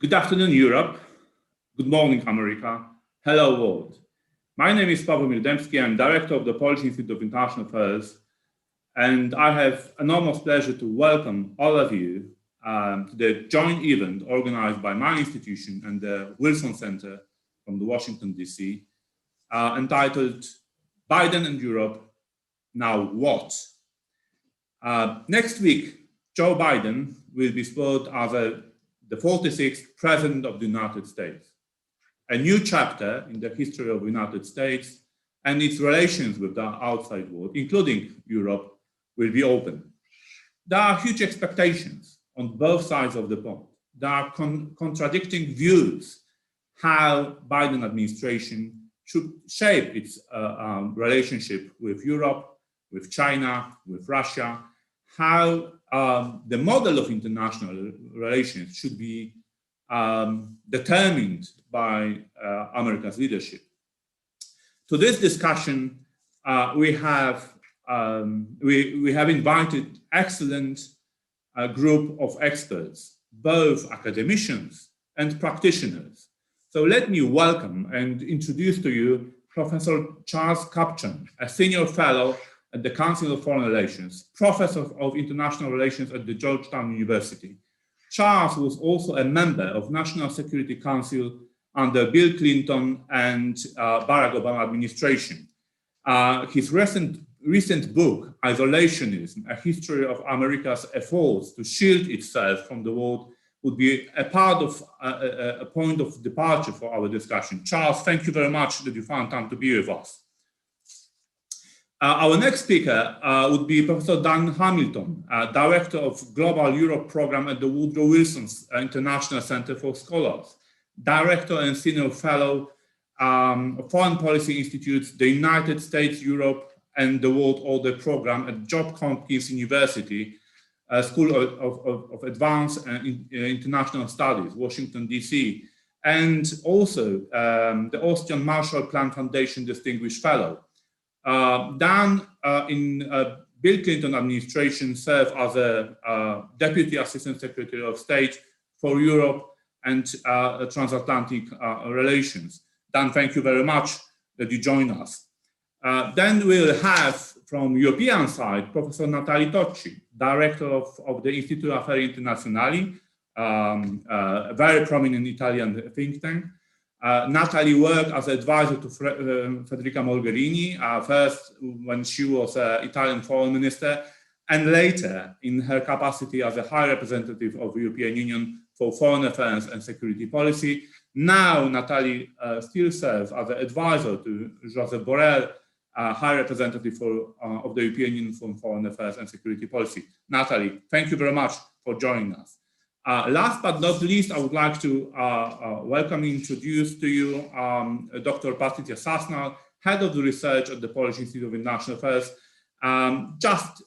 Good afternoon, Europe. Good morning, America. Hello, world. My name is Paweł Mirdemski. I'm director of the Polish Institute of International Affairs, and I have enormous pleasure to welcome all of you to the joint event organized by my institution and the Wilson Center from the Washington, D.C., entitled Biden and Europe, Now What? Next week, Joe Biden will be sworn as the 46th President of the United States. A new chapter in the history of the United States and its relations with the outside world, including Europe, will be opened. There are huge expectations on both sides of the pond. There are contradicting views how Biden administration should shape its relationship with Europe, with China, with Russia, how the model of international relations should be determined by America's leadership. To this discussion, we have invited excellent group of experts, both academicians and practitioners. So let me welcome and introduce to you Professor Charles Kupchan, a senior fellow at the Council of Foreign Relations, professor of international relations at the Georgetown University. Charles was also a member of National Security Council under Bill Clinton and Barack Obama administration. His recent book, Isolationism, A History of America's Efforts to Shield Itself from the World, would be a part of a point of departure for our discussion. Charles, thank you very much that you found time to be with us. Our next speaker would be Professor Dan Hamilton, Director of Global Europe Program at the Woodrow Wilson International Center for Scholars, Director and Senior Fellow of Foreign Policy Institutes, the United States, Europe, and the World Order Program at Johns Hopkins University, School of Advanced International Studies, Washington, D.C., and also the Austrian Marshall Plan Foundation Distinguished Fellow. Dan, in Bill Clinton administration, served as a Deputy Assistant Secretary of State for Europe and transatlantic relations. Dan, thank you very much that you join us. Then we'll have from European side, Professor Natalie Tocci, Director of the Istituto Affari Internazionali, a very prominent Italian think tank. Natalie worked as an advisor to Federica Mogherini, first when she was Italian foreign minister, and later in her capacity as a high representative of the European Union for foreign affairs and security policy. Now, Natalie still serves as an advisor to Josep Borrell, high representative of the European Union for foreign affairs and security policy. Natalie, thank you very much for joining us. Last but not least, I would like to welcome and introduce to you Dr. Patricia Sasnal, Head of the Research at the Polish Institute of International Affairs, just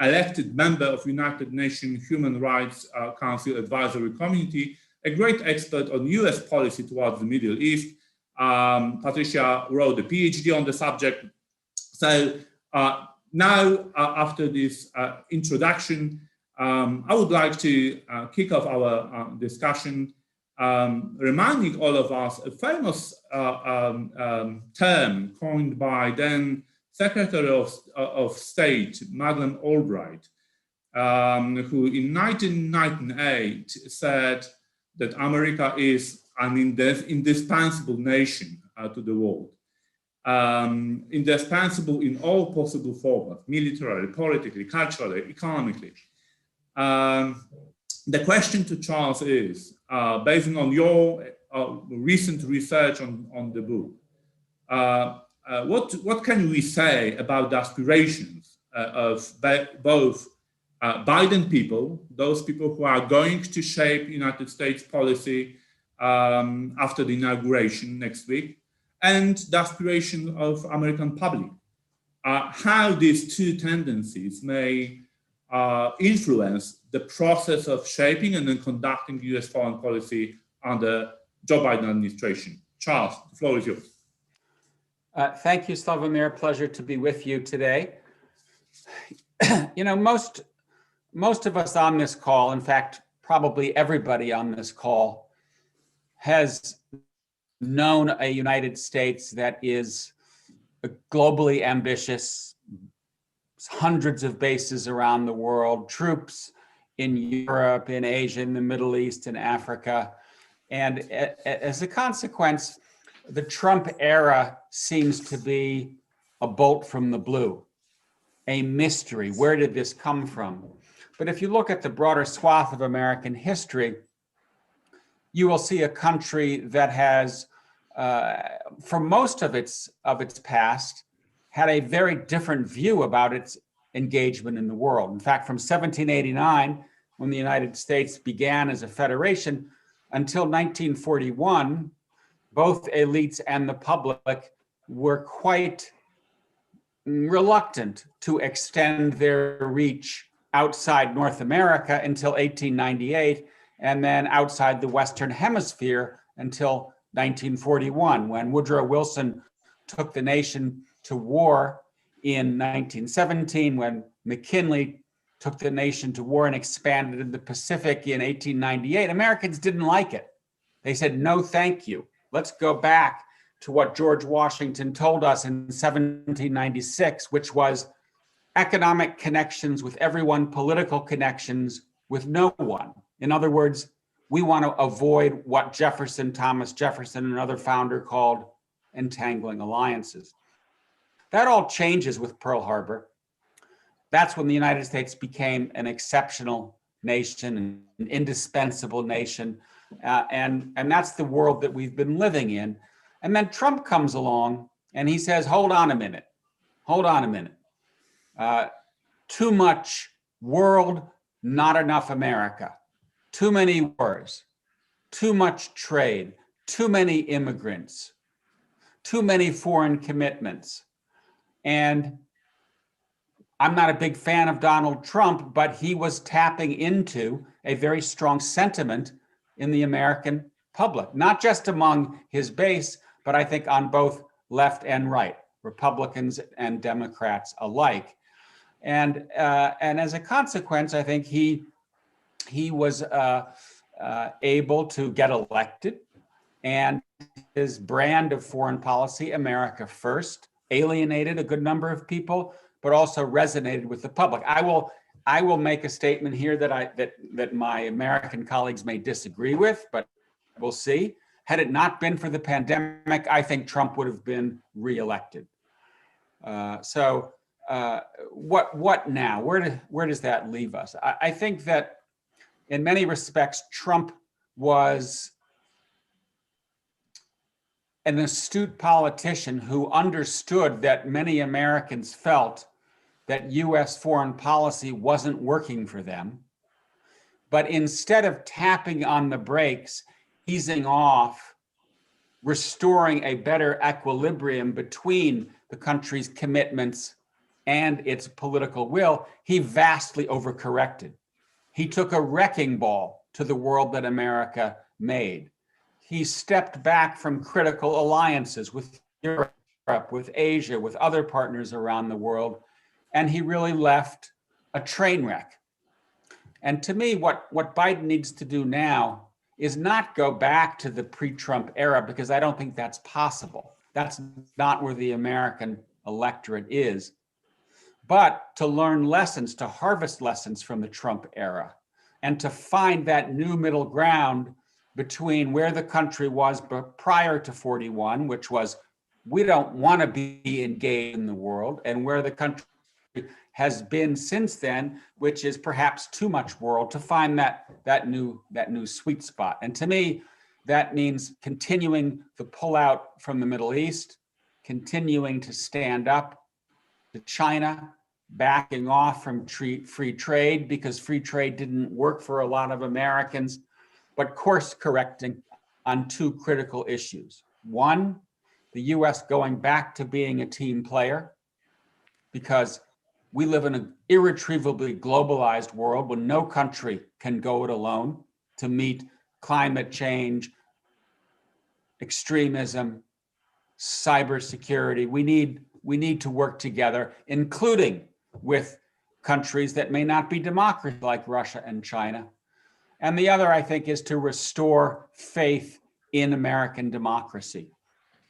elected member of United Nations Human Rights Council Advisory Committee, a great expert on US policy towards the Middle East. Patricia wrote a PhD on the subject. So now, after this introduction, I would like to kick off our discussion, reminding all of us a famous term coined by then Secretary of State Madeleine Albright, who in 1998 said that America is an indispensable nation to the world. Indispensable in all possible forms, militarily, politically, culturally, economically. The question to Charles is, based on your recent research on the book, what can we say about the aspirations of both Biden people, those people who are going to shape United States policy after the inauguration next week, and the aspiration of American public? How these two tendencies may influence the process of shaping and then conducting US foreign policy under Joe Biden administration. Charles, the floor is yours. Thank you, Slavomir. Pleasure to be with you today. You know, most of us on this call, in fact, probably everybody on this call, has known a United States that is globally ambitious, hundreds of bases around the world, troops in Europe, in Asia, in the Middle East, in Africa. And as a consequence, the Trump era seems to be a bolt from the blue, a mystery. Where did this come from? But if you look at the broader swath of American history, you will see a country that has, for most of its past, had a very different view about its engagement in the world. In fact, from 1789, when the United States began as a federation, until 1941, both elites and the public were quite reluctant to extend their reach outside North America until 1898, and then outside the Western Hemisphere until 1941, when Woodrow Wilson took the nation to war in 1917, when McKinley took the nation to war and expanded in the Pacific in 1898. Americans didn't like it. They said, no, thank you. Let's go back to what George Washington told us in 1796, which was economic connections with everyone, political connections with no one. In other words, we want to avoid what Thomas Jefferson, another founder, called entangling alliances. That all changes with Pearl Harbor. That's when the United States became an exceptional nation, an indispensable nation. And that's the world that we've been living in. And then Trump comes along and he says, hold on a minute. Too much world, not enough America. Too many wars, too much trade, too many immigrants, too many foreign commitments. And I'm not a big fan of Donald Trump, but he was tapping into a very strong sentiment in the American public, not just among his base, but I think on both left and right, Republicans and Democrats alike. And as a consequence, I think he was able to get elected, and his brand of foreign policy, America First, alienated a good number of people, but also resonated with the public. I will make a statement here that my American colleagues may disagree with, but we'll see. Had it not been for the pandemic, I think Trump would have been reelected. So what now? Where does that leave us? I think that in many respects, Trump was an astute politician who understood that many Americans felt that US foreign policy wasn't working for them. But instead of tapping on the brakes, easing off, restoring a better equilibrium between the country's commitments and its political will, he vastly overcorrected. He took a wrecking ball to the world that America made. He stepped back from critical alliances with Europe, with Asia, with other partners around the world, and he really left a train wreck. And to me, what Biden needs to do now is not go back to the pre-Trump era, because I don't think that's possible. That's not where the American electorate is. But to learn lessons, to harvest lessons from the Trump era, and to find that new middle ground between where the country was prior to 41, which was, we don't want to be engaged in the world, and where the country has been since then, which is perhaps too much world, to find that new sweet spot. And to me, that means continuing the pullout from the Middle East, continuing to stand up to China, backing off from free trade, because free trade didn't work for a lot of Americans, but course correcting on two critical issues. One, the US going back to being a team player, because we live in an irretrievably globalized world when no country can go it alone to meet climate change, extremism, cybersecurity. We need to work together, including with countries that may not be democracies like Russia and China. And the other, I think, is to restore faith in American democracy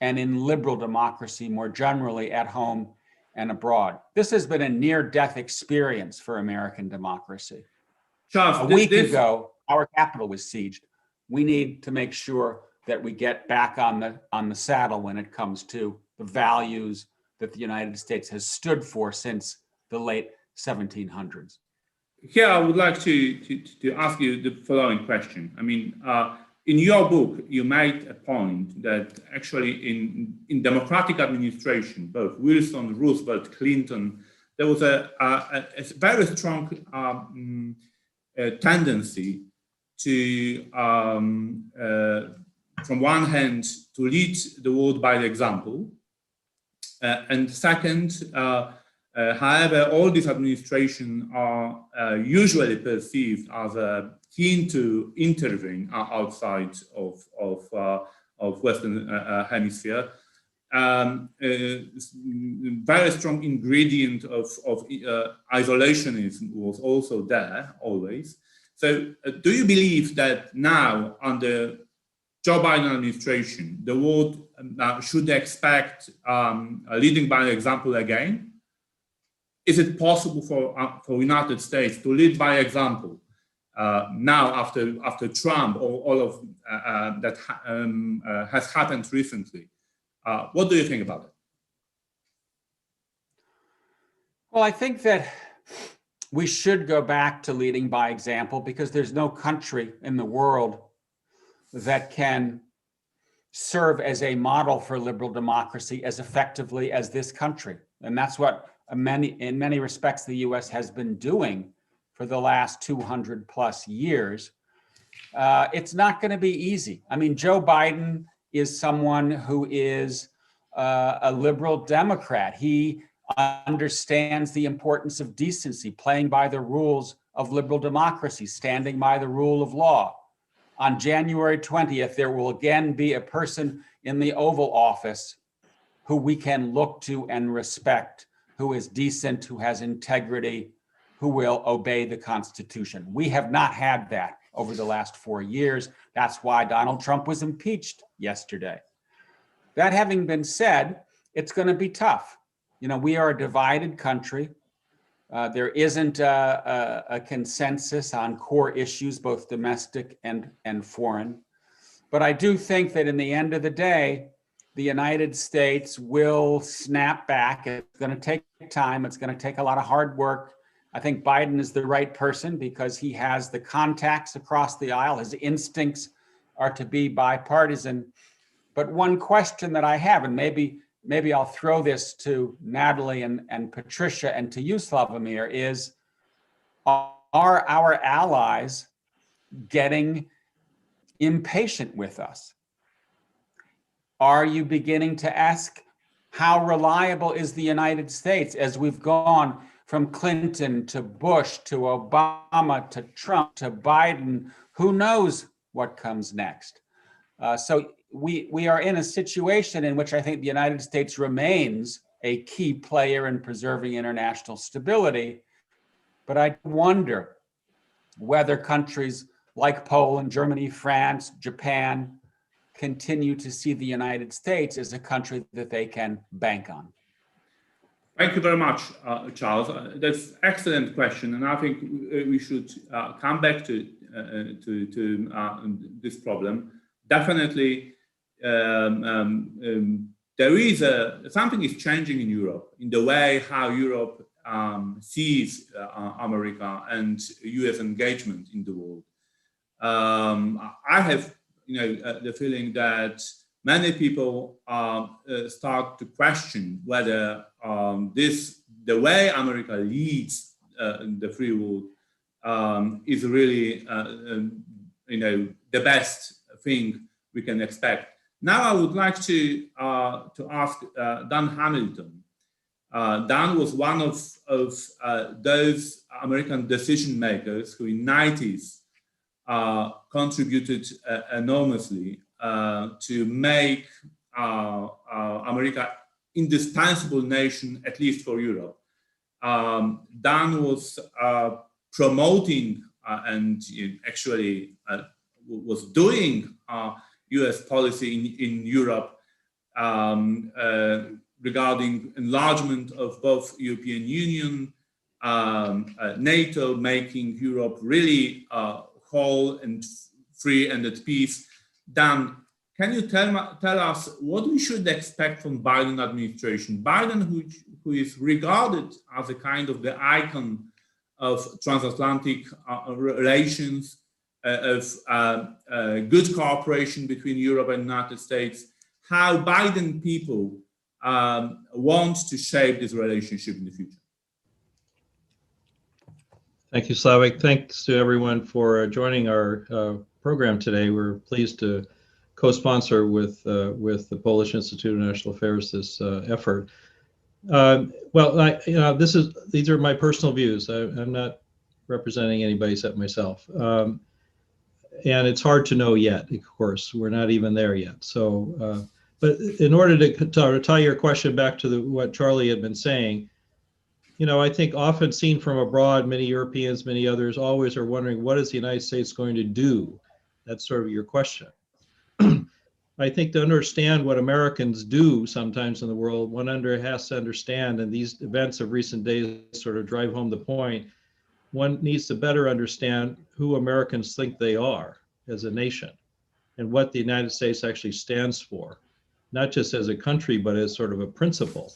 and in liberal democracy more generally at home and abroad. This has been a near-death experience for American democracy. Charles, A week ago, our capital was sieged. We need to make sure that we get back on the saddle when it comes to the values that the United States has stood for since the late 1700s. Here, I would like to ask you the following question. I mean, in your book, you made a point that actually in democratic administration, both Wilson, Roosevelt, Clinton, there was a very strong tendency to, from one hand, to lead the world by the example, and second, however, all these administrations are usually perceived as keen to intervene outside of Western Hemisphere. Very strong ingredient of isolationism was also there always. So do you believe that now under Joe Biden administration, the world should expect leading by example again? Is it possible for United States to lead by example now after Trump or all of that has happened recently? What do you think about it? Well, I think that we should go back to leading by example because there's no country in the world that can serve as a model for liberal democracy as effectively as this country. And that's what in many respects the US has been doing for the last 200 plus years. It's not going to be easy. I mean, Joe Biden is someone who is a liberal Democrat. He understands the importance of decency, playing by the rules of liberal democracy, standing by the rule of law. On January 20th, there will again be a person in the Oval Office who we can look to and respect, who is decent, who has integrity, who will obey the Constitution. We have not had that over the last 4 years. That's why Donald Trump was impeached yesterday. That having been said, it's going to be tough. You know, we are a divided country. There isn't a consensus on core issues, both domestic and foreign. But I do think that in the end of the day, the United States will snap back. It's going to take time. It's going to take a lot of hard work. I think Biden is the right person because he has the contacts across the aisle. His instincts are to be bipartisan. But one question that I have, and maybe I'll throw this to Natalie and Patricia and to you, Slavomir, is are our allies getting impatient with us? Are you beginning to ask how reliable is the United States as we've gone from Clinton to Bush to Obama to Trump to Biden? Who knows what comes next? So we are in a situation in which I think the United States remains a key player in preserving international stability. But I wonder whether countries like Poland, Germany, France, Japan continue to see the United States as a country that they can bank on. Thank you very much, Charles. That's an excellent question, and I think we should come back to this problem. Definitely, there is something is changing in Europe, in the way how Europe sees America and U.S. engagement in the world. I have, the feeling that many people start to question whether the way America leads the free world is really, the best thing we can expect. Now, I would like to ask Dan Hamilton. Dan was one of those American decision makers who in the 90s contributed enormously to make America indispensable nation, at least for Europe. Dan was promoting and actually was doing US policy in Europe regarding enlargement of both European Union, NATO, making Europe really whole and free and at peace. Dan, can you tell us what we should expect from Biden administration? Biden, who is regarded as a kind of the icon of transatlantic relations, of good cooperation between Europe and the United States, how Biden people want to shape this relationship in the future. Thank you, Slavik. Thanks to everyone for joining our program today. We're pleased to co-sponsor with the Polish Institute of International Affairs this effort. Well, these are my personal views. I'm not representing anybody except myself. And it's hard to know yet, of course. We're not even there yet. So, but in order to tie your question back to what Charlie had been saying, you know, I think often seen from abroad, many Europeans, many others always are wondering, what is the United States going to do? That's sort of your question. I think to understand what Americans do sometimes in the world, one has to understand, and these events of recent days sort of drive home the point, one needs to better understand who Americans think they are as a nation and what the United States actually stands for, not just as a country, but as sort of a principle.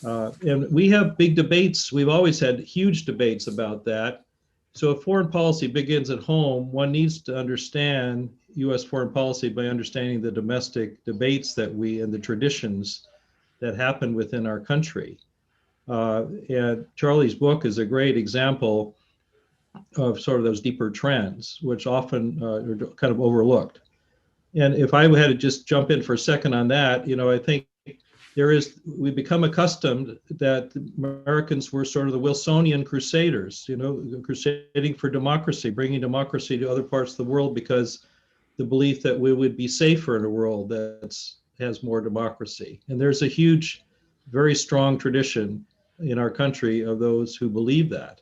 And we have big debates. We've always had huge debates about that. So if foreign policy begins at home, one needs to understand US foreign policy by understanding the domestic debates that and the traditions that happen within our country. And Charlie's book is a great example of sort of those deeper trends, which often are kind of overlooked. And if I had to just jump in for a second on that, you know, I think we become accustomed that Americans were sort of the Wilsonian crusaders, you know, crusading for democracy, bringing democracy to other parts of the world because the belief that we would be safer in a world that has more democracy. And there's a huge, very strong tradition in our country of those who believe that.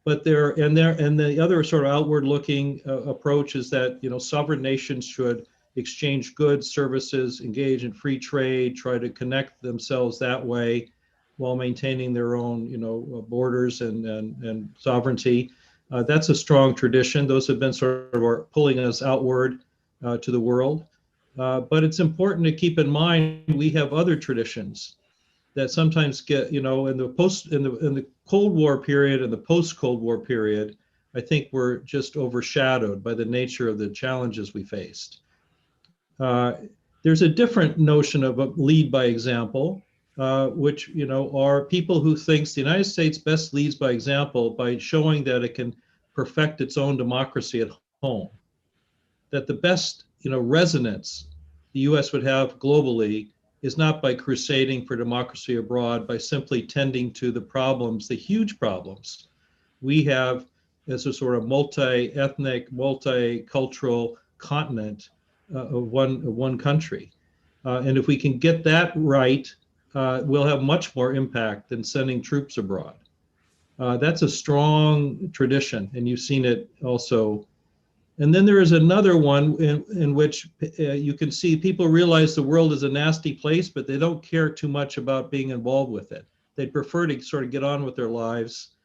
But the other sort of outward-looking approach is that, you know, sovereign nations should exchange goods, services, engage in free trade, try to connect themselves that way while maintaining their own, you know, borders and sovereignty. That's a strong tradition. Those have been sort of pulling us outward to the world. But it's important to keep in mind we have other traditions that sometimes get, you know, in the Cold War period and the post-Cold War period, I think were just overshadowed by the nature of the challenges we faced. There's a different notion of a lead by example, which, you know, are people who thinks the United States best leads by example by showing that it can perfect its own democracy at home. That the best, you know, resonance the US would have globally is not by crusading for democracy abroad, by simply tending to the problems, the huge problems we have as a sort of multi-ethnic, multicultural continent of one country. And if we can get that right, we'll have much more impact than sending troops abroad. That's a strong tradition, and you've seen it also. And then there is another one in which you can see people realize the world is a nasty place, but they don't care too much about being involved with it. They'd prefer to sort of get on with their lives.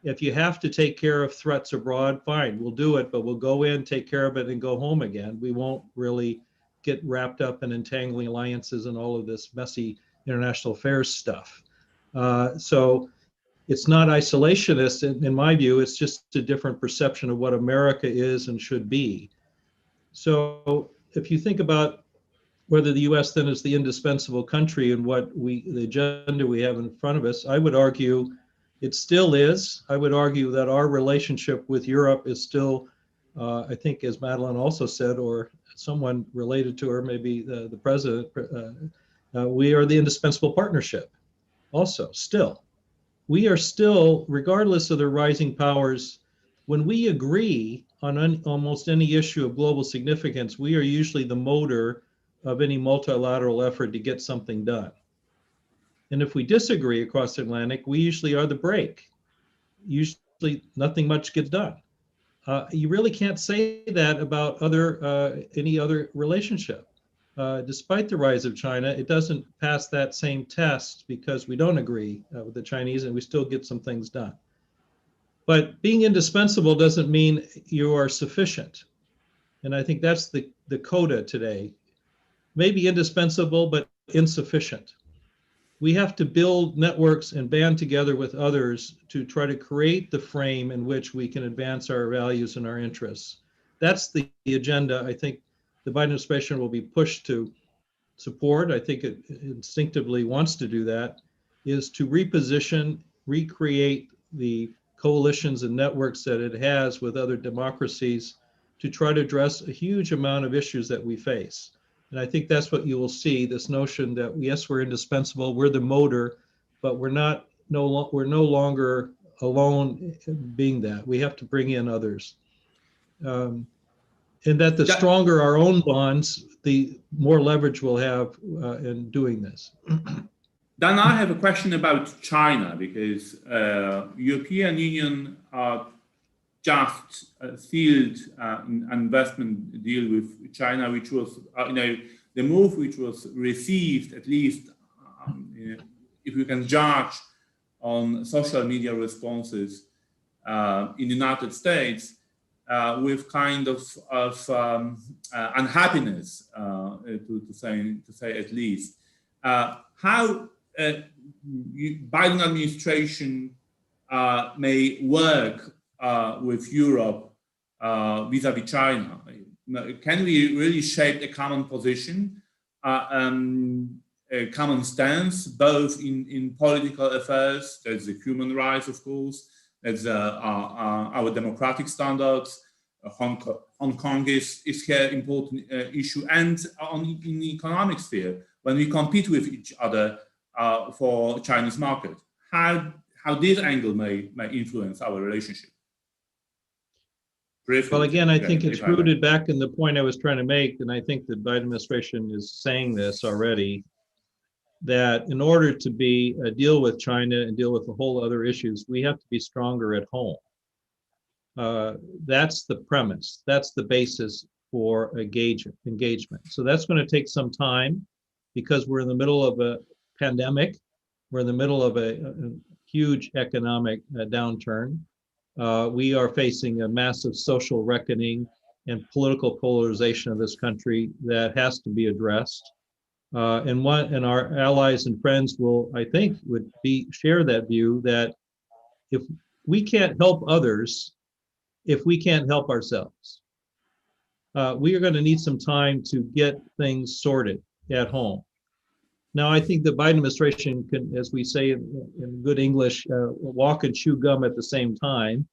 If you have to take care of threats abroad, fine, we'll do it, but we'll go in, take care of it, and go home again. We won't really get wrapped up in entangling alliances and all of this messy international affairs stuff. So it's not isolationist in my view, it's just a different perception of what America is and should be. So if you think about whether the US then is the indispensable country and the agenda we have in front of us, I would argue it still is. I would argue that our relationship with Europe is still, I think as Madeline also said, or someone related to her, maybe the president, we are the indispensable partnership also, still. We are still, regardless of the rising powers, when we agree on almost any issue of global significance, we are usually the motor of any multilateral effort to get something done. And if we disagree across the Atlantic, we usually are the brake. Usually nothing much gets done. You really can't say that about any other relationship. Despite the rise of China, it doesn't pass that same test because we don't agree with the Chinese, and we still get some things done. But being indispensable doesn't mean you are sufficient. And I think that's the coda today. Maybe indispensable, but insufficient. We have to build networks and band together with others to try to create the frame in which we can advance our values and our interests. That's the agenda I think the Biden administration will be pushed to support. I think it instinctively wants to do that, is to reposition, recreate the coalitions and networks that it has with other democracies to try to address a huge amount of issues that we face. And I think that's what you will see, this notion that yes, we're indispensable, we're the motor, but we're no longer alone being that. We have to bring in others. And that the stronger our own bonds, the more leverage we'll have in doing this. Dan, I have a question about China, because European Union just sealed an investment deal with China, which was, the move which was received, at least if we can judge on social media responses in the United States, with kind of unhappiness, to say at least. How Biden administration may work with Europe vis-a-vis China? Can we really shape a common position, a common stance, both in political affairs, there's the human rights, of course, there's our democratic standards, Hong Kong is here important issue, and in the economic sphere, when we compete with each other for Chinese market, how this angle may influence our relationship? Well, again, I think it's rooted back in the point I was trying to make, and I think the Biden administration is saying this already, that in order to deal with China and deal with the whole other issues, we have to be stronger at home. That's the premise. That's the basis for engagement. So that's going to take some time because we're in the middle of a pandemic. We're in the middle of a huge economic downturn. We are facing a massive social reckoning and political polarization of this country that has to be addressed. And our allies and friends will, I think, share that view that if we can't help others, if we can't help ourselves, we are going to need some time to get things sorted at home. Now, I think the Biden administration can, as we say in good English, walk and chew gum at the same time.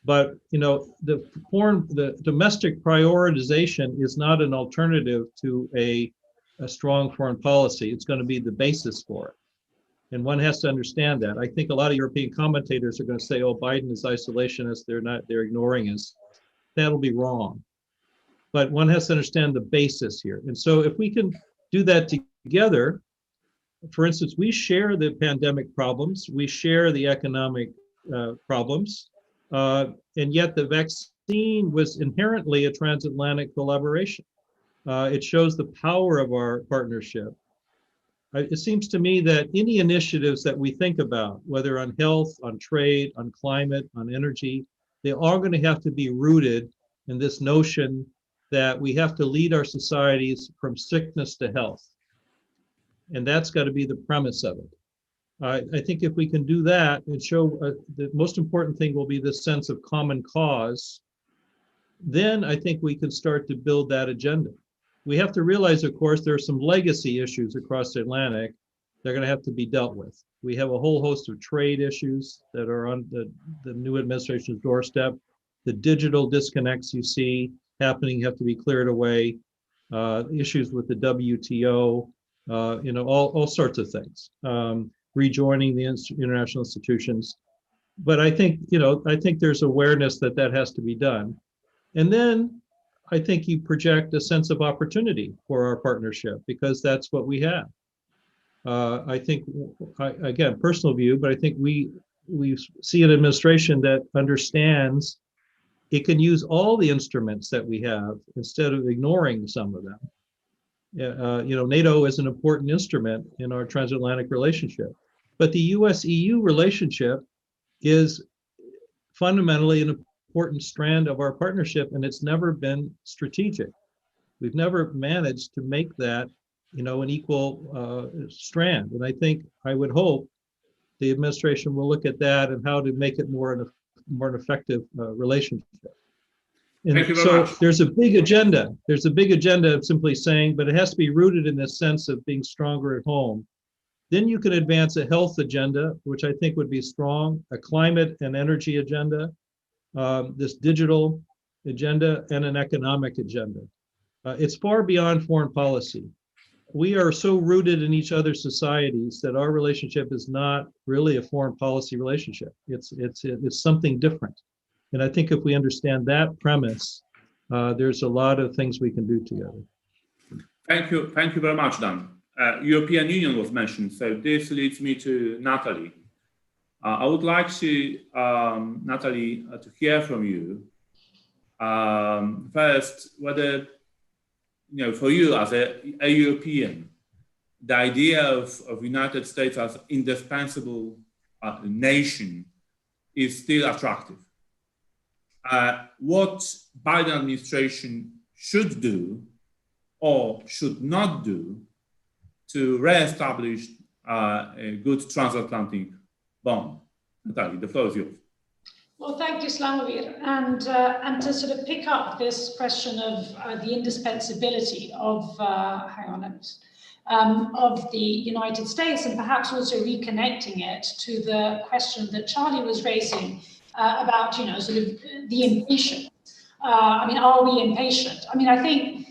But the domestic prioritization is not an alternative to a strong foreign policy. It's going to be the basis for it. And one has to understand that. I think a lot of European commentators are going to say, oh, Biden is isolationist, they're ignoring us. That'll be wrong. But one has to understand the basis here. And so if we can do that together, for instance, we share the pandemic problems, we share the economic problems, and yet the vaccine was inherently a transatlantic collaboration. It shows the power of our partnership. It seems to me that any initiatives that we think about, whether on health, on trade, on climate, on energy, they are going to have to be rooted in this notion that we have to lead our societies from sickness to health. And that's got to be the premise of it. I think if we can do that and show the most important thing will be this sense of common cause, then I think we can start to build that agenda. We have to realize, of course, there are some legacy issues across the Atlantic that are going to have to be dealt with. We have a whole host of trade issues that are on the new administration's doorstep. The digital disconnects you see happening have to be cleared away. Issues with the WTO, all sorts of things. Rejoining the international institutions. But I think there's awareness that has to be done. And then I think you project a sense of opportunity for our partnership because that's what we have. I think, again, personal view, but I think we see an administration that understands it can use all the instruments that we have instead of ignoring some of them. NATO is an important instrument in our transatlantic relationship, but the US-EU relationship is fundamentally an important strand of our partnership, and it's never been strategic. We've never managed to make that, an equal strand. And I would hope the administration will look at that and how to make it more an effective relationship. And so there's a big agenda. There's a big agenda of simply saying, but it has to be rooted in this sense of being stronger at home. Then you can advance a health agenda, which I think would be strong, a climate and energy agenda, this digital agenda, and an economic agenda. It's far beyond foreign policy. We are so rooted in each other's societies that our relationship is not really a foreign policy relationship. It's something different. And I think if we understand that premise, there's a lot of things we can do together. Thank you very much, Dan. European Union was mentioned, so this leads me to Natalie. I would like to, Natalie, to hear from you. First, whether, for you as a European, the idea of United States as indispensable nation is still attractive. What Biden administration should do or should not do to re-establish a good transatlantic bond? Natalie, the floor is yours. Well, thank you, Slavomir. And to sort of pick up this question of the indispensability of, of the United States, and perhaps also reconnecting it to the question that Charlie was raising about, sort of the impatience. Are we impatient? I think,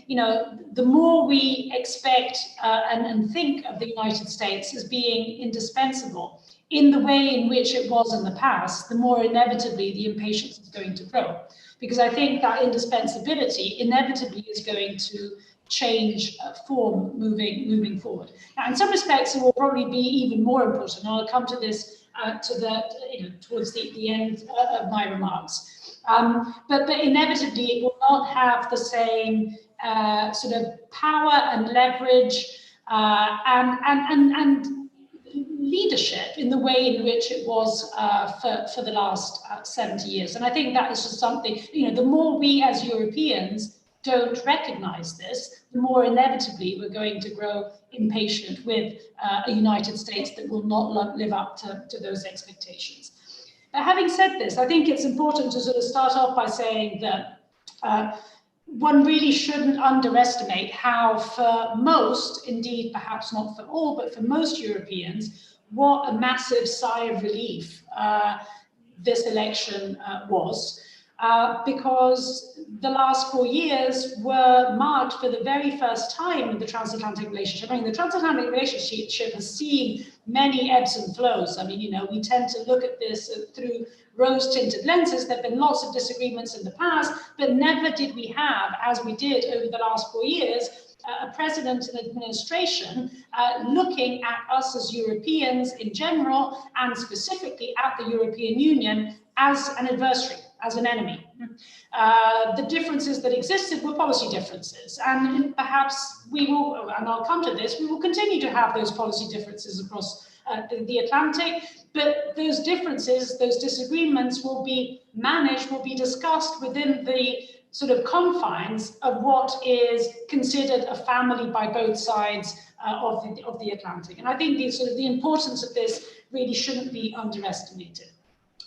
the more we expect and think of the United States as being indispensable in the way in which it was in the past, the more inevitably the impatience is going to grow. Because I think that indispensability inevitably is going to change form moving forward. Now, in some respects, it will probably be even more important. And I'll come to this towards the end of my remarks. But inevitably, it will not have the same sort of power and leverage and leadership in the way in which it was for the last 70 years. And I think that is just something, the more we as Europeans don't recognize this, the more inevitably we're going to grow impatient with a United States that will not live up to those expectations. But having said this, I think it's important to sort of start off by saying that one really shouldn't underestimate how for most, indeed perhaps not for all, but for most Europeans, what a massive sigh of relief this election was. Because the last 4 years were marked for the very first time in the transatlantic relationship. The transatlantic relationship has seen many ebbs and flows. We tend to look at this through rose-tinted lenses. There have been lots of disagreements in the past, but never did we have, as we did over the last 4 years, a president and administration looking at us as Europeans in general, and specifically at the European Union as an adversary, as an enemy. The differences that existed were policy differences, and perhaps we will, and I'll come to this, we will continue to have those policy differences across the Atlantic, but those differences, those disagreements will be managed, will be discussed within the sort of confines of what is considered a family by both sides of the Atlantic. And I think the importance of this really shouldn't be underestimated.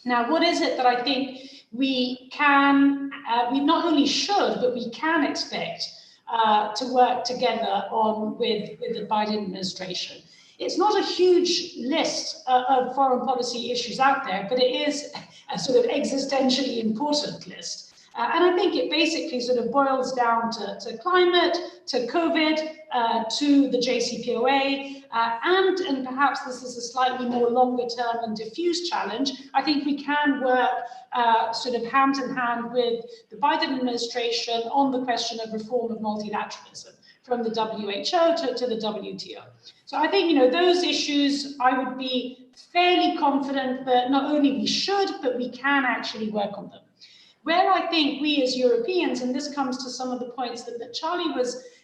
Now, what is it that I think we not only should, but we can expect to work together on with the Biden administration? It's not a huge list of foreign policy issues out there, but it is a sort of existentially important list. And I think it basically sort of boils down to climate, to COVID, to the JCPOA, and perhaps this is a slightly more longer term and diffuse challenge. I think we can work sort of hand in hand with the Biden administration on the question of reform of multilateralism, from the WHO to the WTO. So I think, those issues, I would be fairly confident that not only we should, but we can actually work on them. Where I think we as Europeans, and this comes to some of the points that Charlie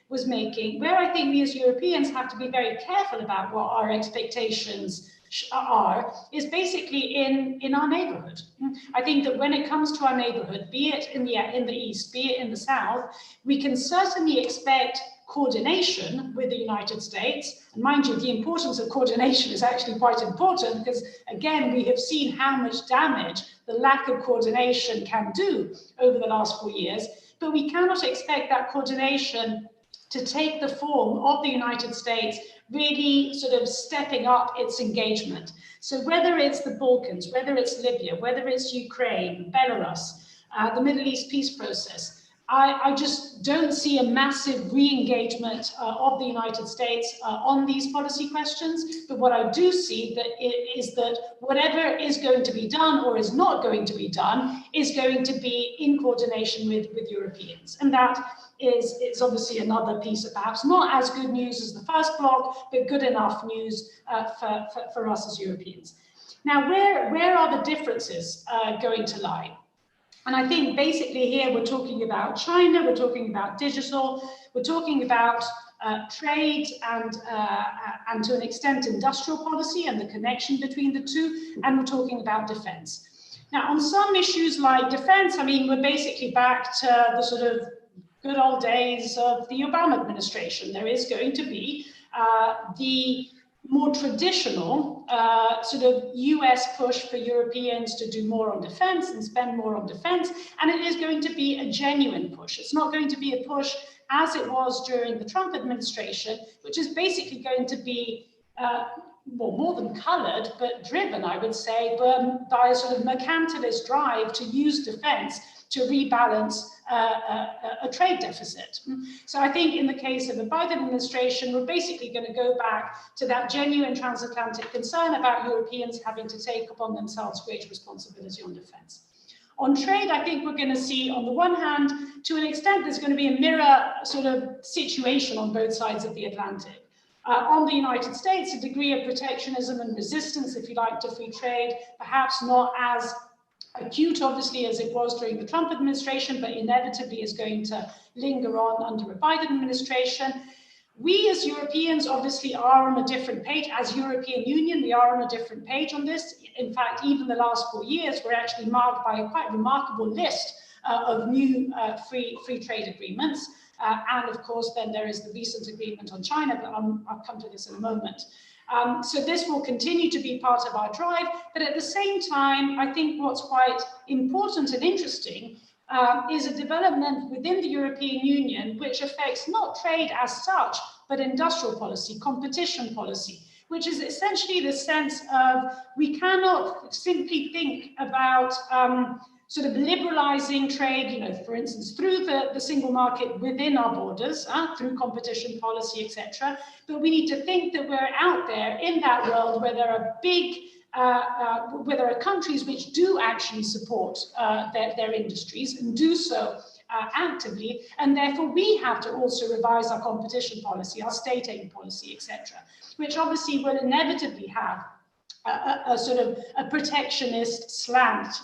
was making, where I think we as Europeans have to be very careful about what our expectations are, is basically in our neighborhood. I think that when it comes to our neighborhood, be it in the East, be it in the South, we can certainly expect coordination with the United States. And mind you, the importance of coordination is actually quite important because, again, we have seen how much damage the lack of coordination can do over the last 4 years. But we cannot expect that coordination to take the form of the United States really sort of stepping up its engagement. So whether it's the Balkans, whether it's Libya, whether it's Ukraine, Belarus, the Middle East peace process, I just don't see a massive re-engagement of the United States on these policy questions. But what I do see is that whatever is going to be done or is not going to be done is going to be in coordination with Europeans. And that is obviously another piece of perhaps not as good news as the first block, but good enough news for us as Europeans. Now, where are the differences going to lie? And I think basically here we're talking about China, we're talking about digital, we're talking about trade and to an extent industrial policy and the connection between the two, and we're talking about defense. Now, on some issues like defense, I mean, we're basically back to the sort of good old days of the Obama administration. There is going to be the more traditional sort of US push for Europeans to do more on defense and spend more on defense, and it is going to be a genuine push. It's not going to be a push as it was during the Trump administration, which is basically going to be well, more than colored, but driven, I would say, by a sort of mercantilist drive to use defense to rebalance a trade deficit. So I think in the case of the Biden administration, we're basically going to go back to that genuine transatlantic concern about Europeans having to take upon themselves greater responsibility on defense. On trade, I think we're going to see, on the one hand, to an extent, there's going to be a mirror sort of situation on both sides of the Atlantic. On the United States, a degree of protectionism and resistance, if you like, to free trade, perhaps not as acute, obviously, as it was during the Trump administration, but inevitably is going to linger on under a Biden administration. We as Europeans obviously are on a different page. As European Union, we are on a different page on this. In fact, even the last 4 years, we're actually marked by a quite remarkable list of new free trade agreements. And of course, then there is the recent agreement on China, but I'll come to this in a moment. So this will continue to be part of our drive, but at the same time, I think what's quite important and interesting is a development within the European Union which affects not trade as such, but industrial policy, competition policy, which is essentially the sense of we cannot simply think about sort of liberalizing trade, you know, for instance, through the single market within our borders, through competition policy, etc. But we need to think that we're out there in that world where there are big, where there are countries which do actually support their industries and do so actively, and therefore we have to also revise our competition policy, our state aid policy, etc., which obviously will inevitably have a sort of a protectionist slant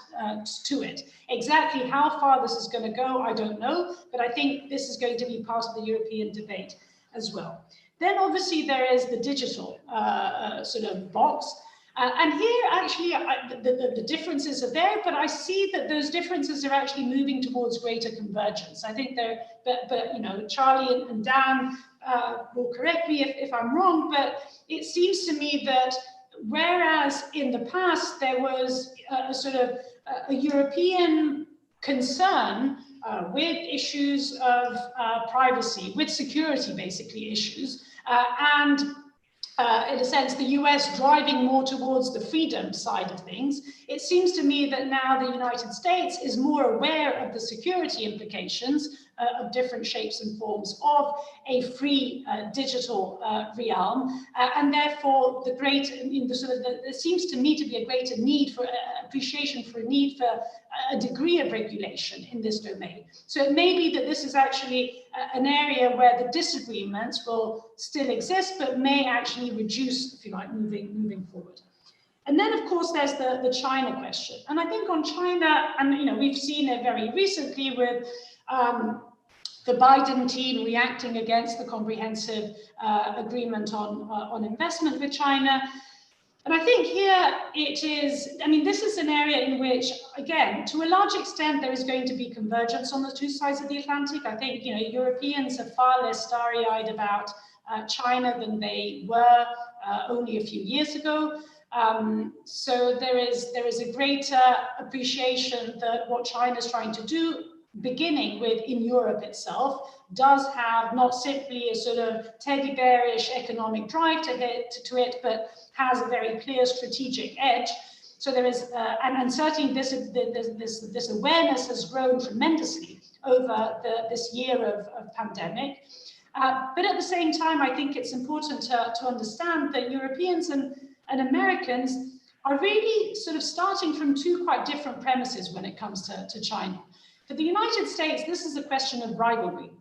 to it. Exactly how far this is going to go, I don't know, but I think this is going to be part of the European debate as well. Then obviously there is the digital sort of box. And here actually the differences are there, but I see that those differences are actually moving towards greater convergence. I think they're, but you know, Charlie and Dan will correct me if I'm wrong, but it seems to me that whereas in the past there was a sort of a European concern with issues of privacy, with security basically issues, and in a sense the US driving more towards the freedom side of things, it seems to me that now the United States is more aware of the security implications of different shapes and forms of a free digital realm, and therefore the great, there seems to me to be a greater need for appreciation for a need for a degree of regulation in this domain. So it may be that this is actually an area where the disagreements will still exist, but may actually reduce, if you like, moving forward. And then, of course, there's the China question. And I think on China, and we've seen it very recently with the Biden team reacting against the comprehensive agreement on investment with China. And I think here it is, this is an area in which, again, to a large extent, there is going to be convergence on the two sides of the Atlantic. I think, Europeans are far less starry-eyed about China than they were only a few years ago. So there is a greater appreciation that what China is trying to do, beginning with in Europe itself, does have not simply a sort of teddy bearish economic drive to it, but has a very clear strategic edge. So there is, and certainly this awareness has grown tremendously over this year of pandemic. But at the same time, I think it's important to understand that Europeans and Americans are really sort of starting from two quite different premises when it comes to China. For the United States, this is a question of rivalry.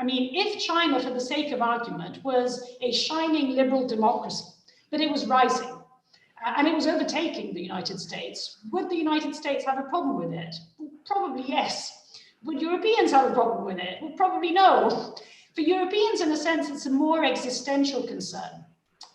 If China, for the sake of argument, was a shining liberal democracy, but it was rising, and it was overtaking the United States, would the United States have a problem with it? Probably yes. Would Europeans have a problem with it? Well, probably no. For Europeans, in a sense, it's a more existential concern,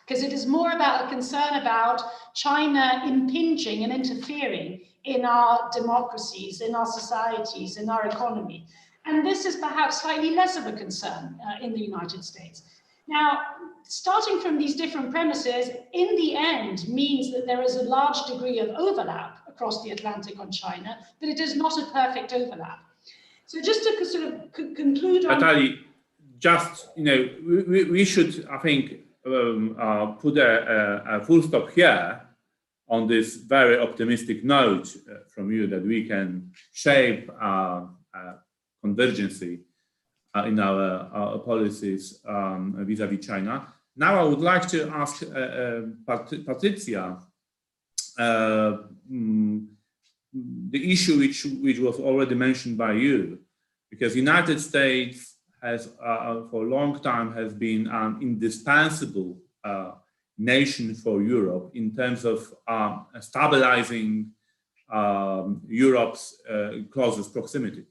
because it is more about a concern about China impinging and interfering in our democracies, in our societies, in our economy. And this is perhaps slightly less of a concern in the United States. Now, starting from these different premises, in the end, means that there is a large degree of overlap across the Atlantic on China, but it is not a perfect overlap. So just to sort of conclude on... Natalie, just, we should, I think, put a full stop here on this very optimistic note from you that we can shape convergence in our policies vis-a-vis China. Now I would like to ask Patricia the issue which was already mentioned by you, because United States has for a long time has been an indispensable nation for Europe in terms of stabilizing Europe's closest proximity.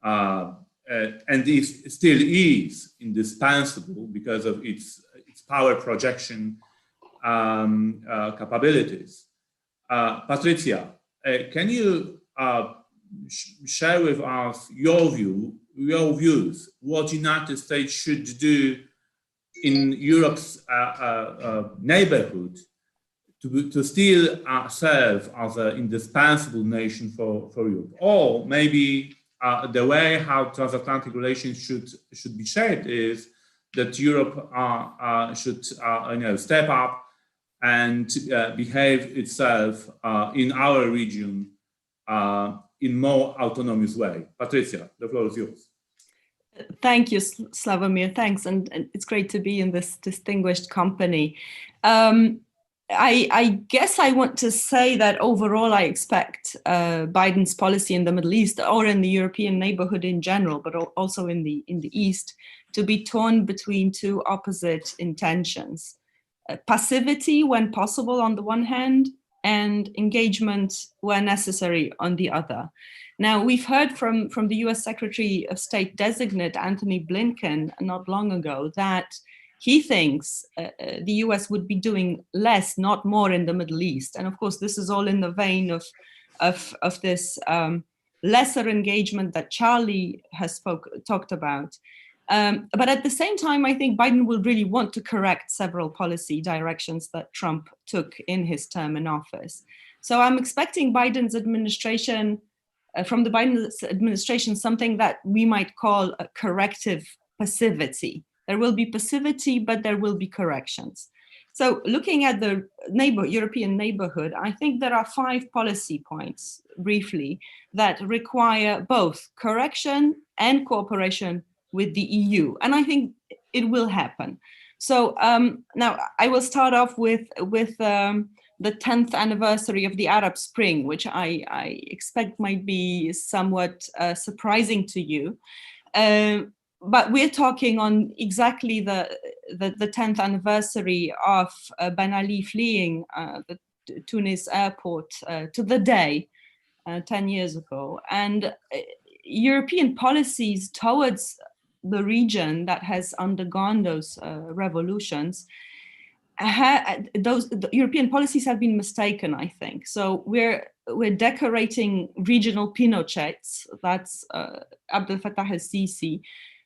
And this still is indispensable because of its power projection capabilities. Patricia, can you share with us your views, what United States should do in Europe's neighborhood to still serve as an indispensable nation for Europe? Or maybe the way how transatlantic relations should be shaped is that Europe should step up and behave itself in our region in more autonomous way. Patricia, the floor is yours. Thank you, Slavomir. Thanks, and it's great to be in this distinguished company. I guess I want to say that overall I expect Biden's policy in the Middle East or in the European neighborhood in general, but also in the East, to be torn between two opposite intentions. Passivity when possible on the one hand, and engagement where necessary on the other. Now, we've heard from the US Secretary of State designate Antony Blinken not long ago that he thinks the US would be doing less, not more, in the Middle East. And of course, this is all in the vein of this lesser engagement that Charlie has talked about. But at the same time, I think Biden will really want to correct several policy directions that Trump took in his term in office. So I'm expecting Biden's administration, from the Biden administration, something that we might call a corrective passivity. There will be passivity, but there will be corrections. So looking at the European neighborhood, I think there are 5 policy points, briefly, that require both correction and cooperation with the EU. And I think it will happen. So now I will start off with the 10th anniversary of the Arab Spring, which I expect might be somewhat surprising to you. But we're talking on exactly the 10th anniversary of Ben Ali fleeing the Tunis airport to the day 10 years ago. And European policies towards the region that has undergone those revolutions, the European policies have been mistaken, I think. So we're decorating regional Pinochets, that's Abdel Fattah al-Sisi.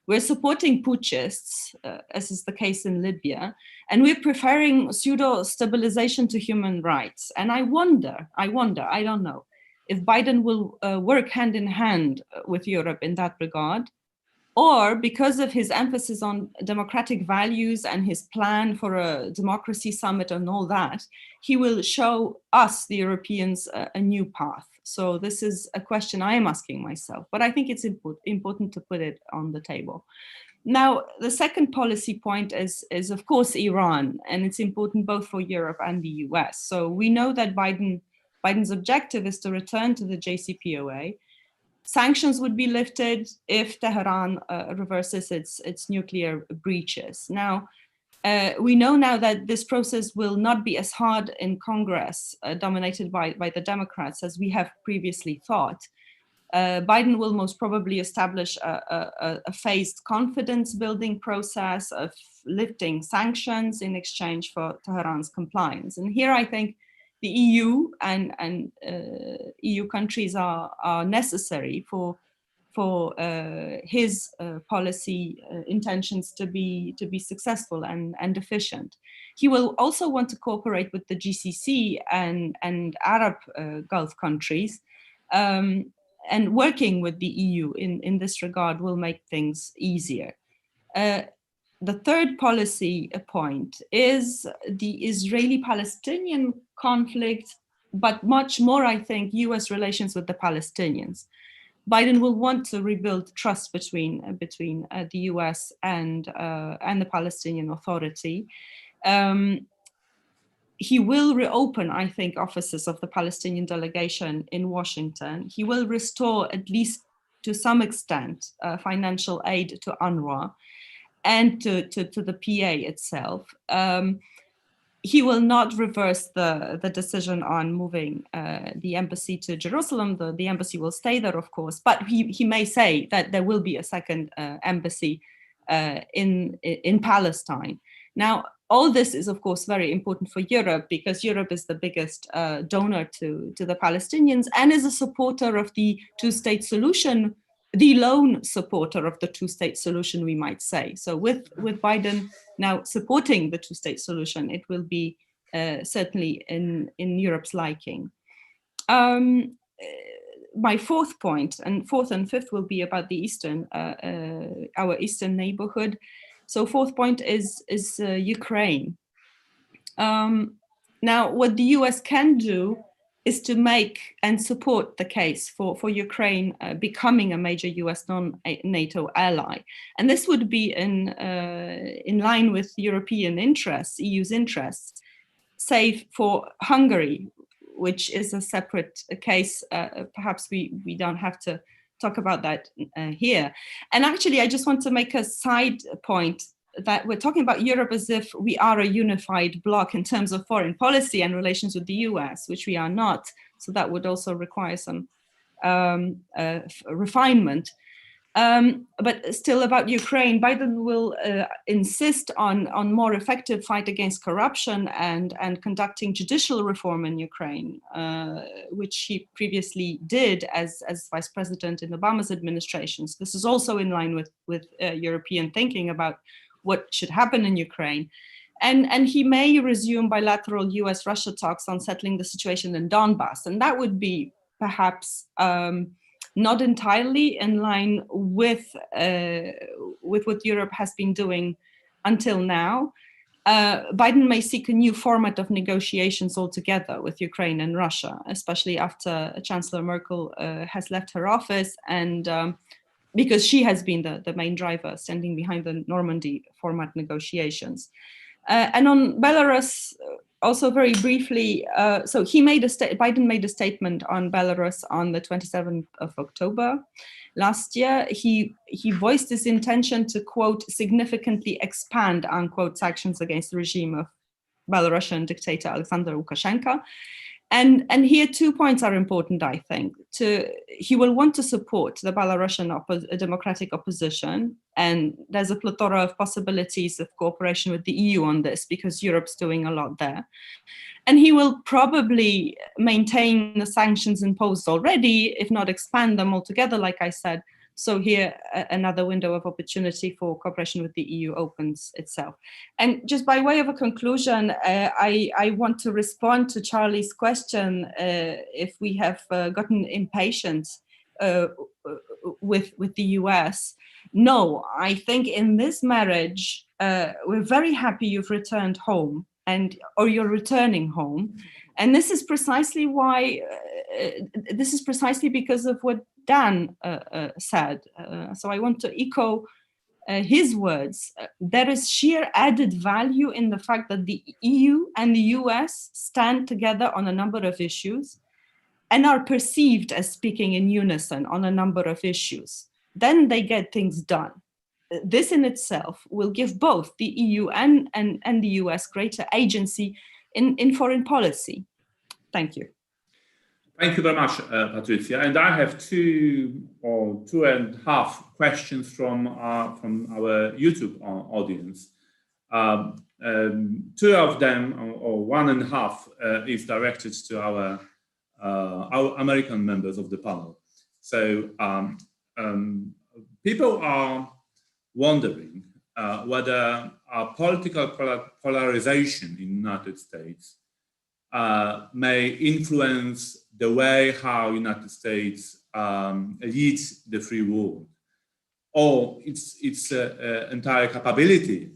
We're supporting putschists, as is the case in Libya, and we're preferring pseudo-stabilization to human rights. And I wonder, I don't know, if Biden will work hand in hand with Europe in that regard, or because of his emphasis on democratic values and his plan for a democracy summit and all that, he will show us, the Europeans, a new path. So this is a question I am asking myself, but I think it's important to put it on the table. Now, the second policy point is of course, Iran, and it's important both for Europe and the US. So we know that Biden's objective is to return to the JCPOA. Sanctions would be lifted if Tehran reverses its nuclear breaches. Now, we know now that this process will not be as hard in Congress, dominated by the Democrats, as we have previously thought. Biden will most probably establish a phased confidence building process of lifting sanctions in exchange for Tehran's compliance. And here I think the EU and EU countries are necessary for his policy intentions to be successful and efficient. He will also want to cooperate with the GCC and Arab Gulf countries, and working with the EU in this regard will make things easier. The third policy point is the Israeli-Palestinian conflict, but much more, I think, US relations with the Palestinians. Biden will want to rebuild trust between the US and the Palestinian Authority. He will reopen, I think, offices of the Palestinian delegation in Washington. He will restore, at least to some extent, financial aid to UNRWA and to the PA itself. He will not reverse the decision on moving the embassy to Jerusalem. The embassy will stay there, of course, but he may say that there will be a second embassy in Palestine. Now, all this is, of course, very important for Europe because Europe is the biggest donor to the Palestinians and is a supporter of the two-state solution, the lone supporter of the two-state solution, we might say. So with Biden now supporting the two-state solution, it will be certainly in Europe's liking. My fourth point, and fourth and fifth will be about the our eastern neighborhood. So fourth point is Ukraine. Now, what the US can do is to make and support the case for Ukraine becoming a major US non-NATO ally. And this would be in line with European interests, EU's interests, save for Hungary, which is a separate case. Perhaps we don't have to talk about that here. And actually, I just want to make a side point that we're talking about Europe as if we are a unified bloc in terms of foreign policy and relations with the US, which we are not. So that would also require some refinement. But still about Ukraine, Biden will insist on more effective fight against corruption and conducting judicial reform in Ukraine, which he previously did as vice president in Obama's administrations. This is also in line with European thinking about what should happen in Ukraine. And he may resume bilateral US-Russia talks on settling the situation in Donbass. And that would be perhaps not entirely in line with what Europe has been doing until now. Biden may seek a new format of negotiations altogether with Ukraine and Russia, especially after Chancellor Merkel has left her office and because she has been the main driver standing behind the Normandy format negotiations. And on Belarus, also very briefly, so Biden made a statement on Belarus on the 27th of October last year. He voiced his intention to, quote, significantly expand, unquote, sanctions against the regime of Belarusian dictator Alexander Lukashenko. And here 2 points are important, I think. He will want to support the Belarusian democratic opposition, and there's a plethora of possibilities of cooperation with the EU on this, because Europe's doing a lot there. And he will probably maintain the sanctions imposed already, if not expand them altogether, like I said. So here, another window of opportunity for cooperation with the EU opens itself. And just by way of a conclusion, I want to respond to Charlie's question, if we have gotten impatient with the US. No, I think in this marriage, we're very happy you've returned home, or you're returning home. And this is precisely why, this is precisely because of what Dan said. So I want to echo his words. There is sheer added value in the fact that the EU and the US stand together on a number of issues and are perceived as speaking in unison on a number of issues. Then they get things done. This in itself will give both the EU and the US greater agency in foreign policy. Thank you. Thank you very much, Patricia. And I have 2.5 questions from our YouTube audience. 2 of them, or 1.5, is directed to our American members of the panel. So people are wondering whether political polarization in the United States may influence the way how United States leads the free world, or its entire capability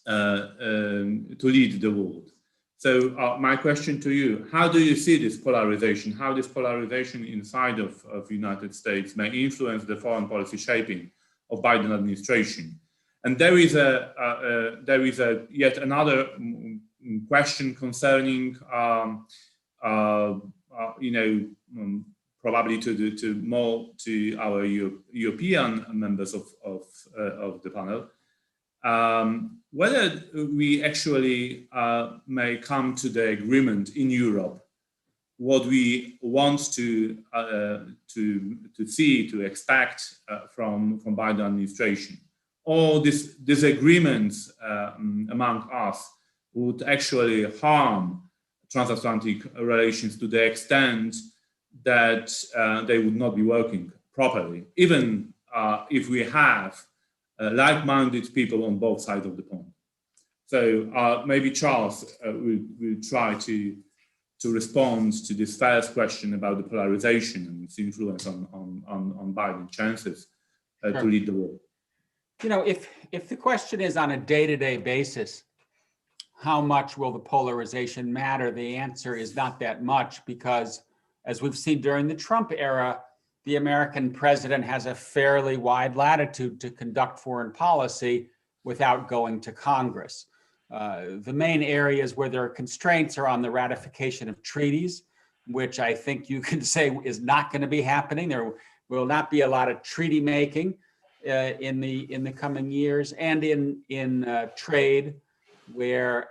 to lead the world. So my question to you, how do you see this polarization? How this polarization inside of the United States may influence the foreign policy shaping of Biden administration? And there is yet another question concerning, probably to our European members of the panel, whether we actually may come to the agreement in Europe what we want to see, to expect from Biden administration, or this disagreements among us would actually harm transatlantic relations to the extent that they would not be working properly, even if we have like-minded people on both sides of the pond. So maybe Charles will try to respond to this first question about the polarization and its influence on Biden's chances to lead the war. You know, if the question is on a day-to-day basis, how much will the polarization matter? The answer is not that much, because as we've seen during the Trump era, the American president has a fairly wide latitude to conduct foreign policy without going to Congress. The main areas where there are constraints are on the ratification of treaties, which I think you can say is not going to be happening. There will not be a lot of treaty making in the coming years, and in trade, where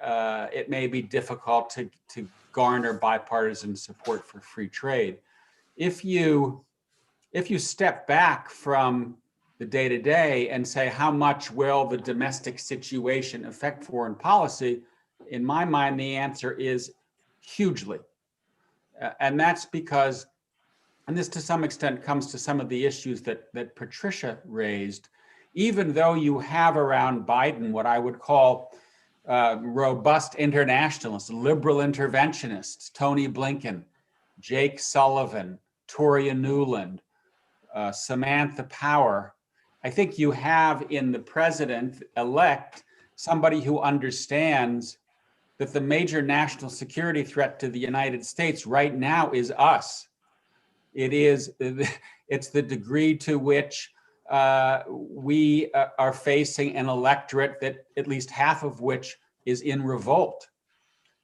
it may be difficult to garner bipartisan support for free trade. If you step back from the day-to-day and say, how much will the domestic situation affect foreign policy? In my mind, the answer is hugely. And that's because, and this to some extent comes to some of the issues that Patricia raised, even though you have around Biden what I would call robust internationalists, liberal interventionists, Tony Blinken, Jake Sullivan, Toria Nuland, Samantha Power, I think you have in the president-elect somebody who understands that the major national security threat to the United States right now is us. It's the degree to which we are facing an electorate that at least half of which is in revolt.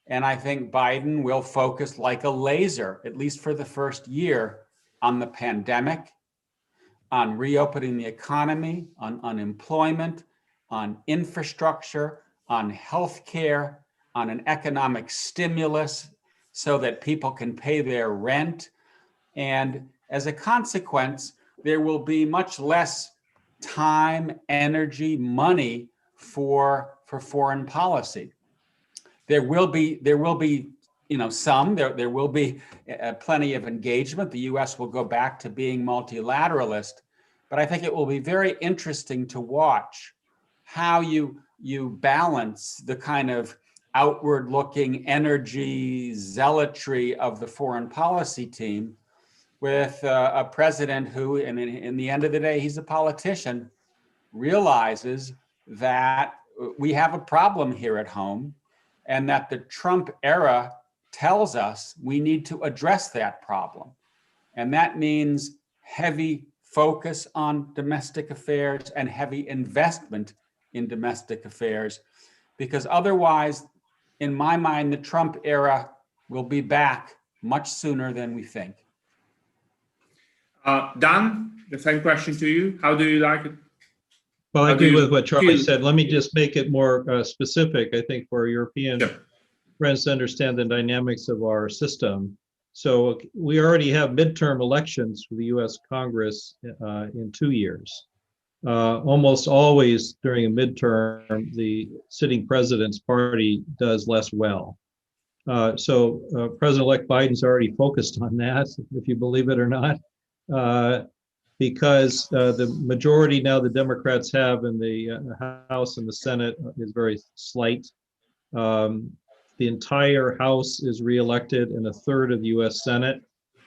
And I think Biden will focus like a laser, at least for the first year, on the pandemic, on reopening the economy, on unemployment, on infrastructure, on healthcare, on an economic stimulus so that people can pay their rent. And as a consequence, there will be much less time, energy, money for foreign policy. There will be there will be plenty of engagement. The US will go back to being multilateralist, but I think it will be very interesting to watch how you balance the kind of outward looking energy, zealotry of the foreign policy team with a president who, in the end of the day, he's a politician, realizes that we have a problem here at home and that the Trump era tells us we need to address that problem. And that means heavy focus on domestic affairs and heavy investment in domestic affairs, because otherwise, in my mind, the Trump era will be back much sooner than we think. Dan, the same question to you. How do you like it? Well, I agree with what Charlie said. Let me just make it more specific, I think, for European friends to understand the dynamics of our system. So we already have midterm elections for the US Congress in 2 years. Almost always during a midterm, the sitting president's party does less well. So President-elect Biden's already focused on that, if you believe it or not, because the majority now the Democrats have in the House and the Senate is very slight. The entire House is reelected and a third of the US Senate.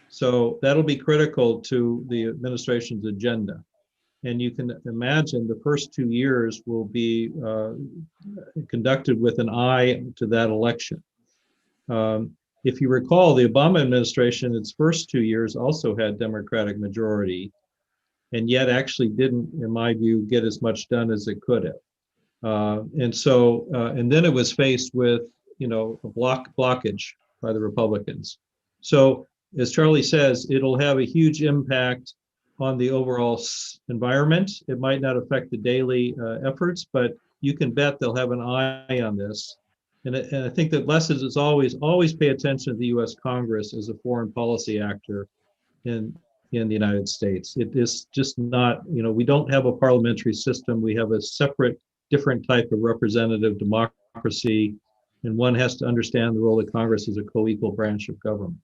So that'll be critical to the administration's agenda. And you can imagine the first 2 years will be conducted with an eye to that election. If you recall, the Obama administration, its first 2 years also had Democratic majority, and yet actually didn't, in my view, get as much done as it could have. And then it was faced with, a blockage by the Republicans. So as Charlie says, it'll have a huge impact on the overall environment. It might not affect the daily efforts, but you can bet they'll have an eye on this. And I think that lessons is always pay attention to the US Congress as a foreign policy actor in the United States. It is just not, we don't have a parliamentary system. We have a separate, different type of representative democracy, and one has to understand the role of Congress as a co-equal branch of government.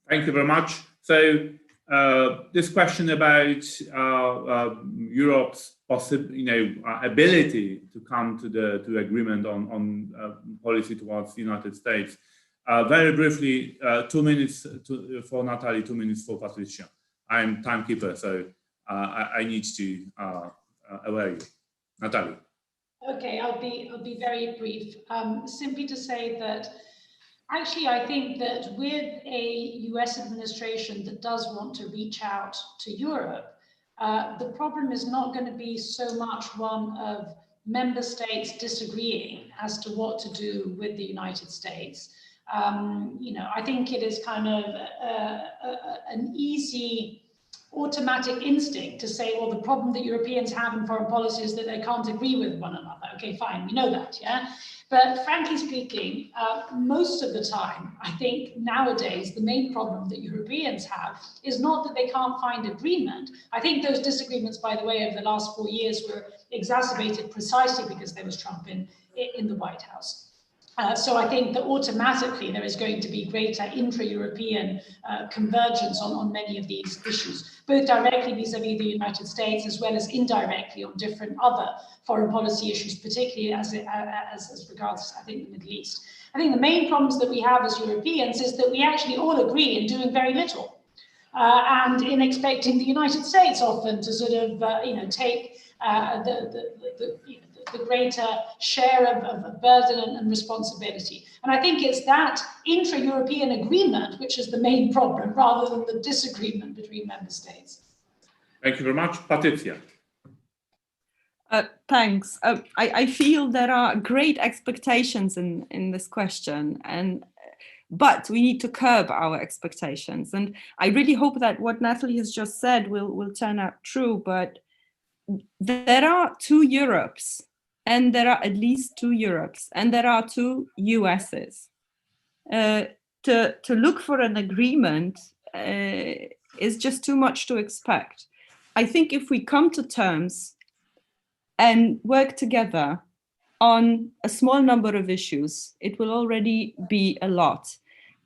Thank you very much. So this question about Europe's ability to come to agreement on policy towards the United States. Very briefly, 2 minutes for Natalie, 2 minutes for Patricia. I'm timekeeper, so I need to allow you. Natalie. Okay, I'll be very brief. Simply to say that actually I think that with a US administration that does want to reach out to Europe, the problem is not going to be so much one of member states disagreeing as to what to do with the United States. I think it is kind of an easy automatic instinct to say, well, the problem that Europeans have in foreign policy is that they can't agree with one another. Okay, fine, we know that, yeah? But frankly speaking, most of the time, I think nowadays, the main problem that Europeans have is not that they can't find agreement. I think those disagreements, by the way, over the last 4 years were exacerbated precisely because there was Trump in the White House. So I think that automatically there is going to be greater intra-European convergence on many of these issues, both directly vis-a-vis the United States as well as indirectly on different other foreign policy issues, particularly as regards, I think, the Middle East. I think the main problems that we have as Europeans is that we actually all agree in doing very little and in expecting the United States often to sort of, take the greater share of burden and responsibility. And I think it's that intra-European agreement which is the main problem rather than the disagreement between member states. Thank you very much. Patricia. Thanks. I feel there are great expectations in this question, but we need to curb our expectations. And I really hope that what Natalie has just said will turn out true, but there are two Europes and there are at least 2 Europes, and there are 2 USs. To look for an agreement is just too much to expect. I think if we come to terms and work together on a small number of issues, it will already be a lot.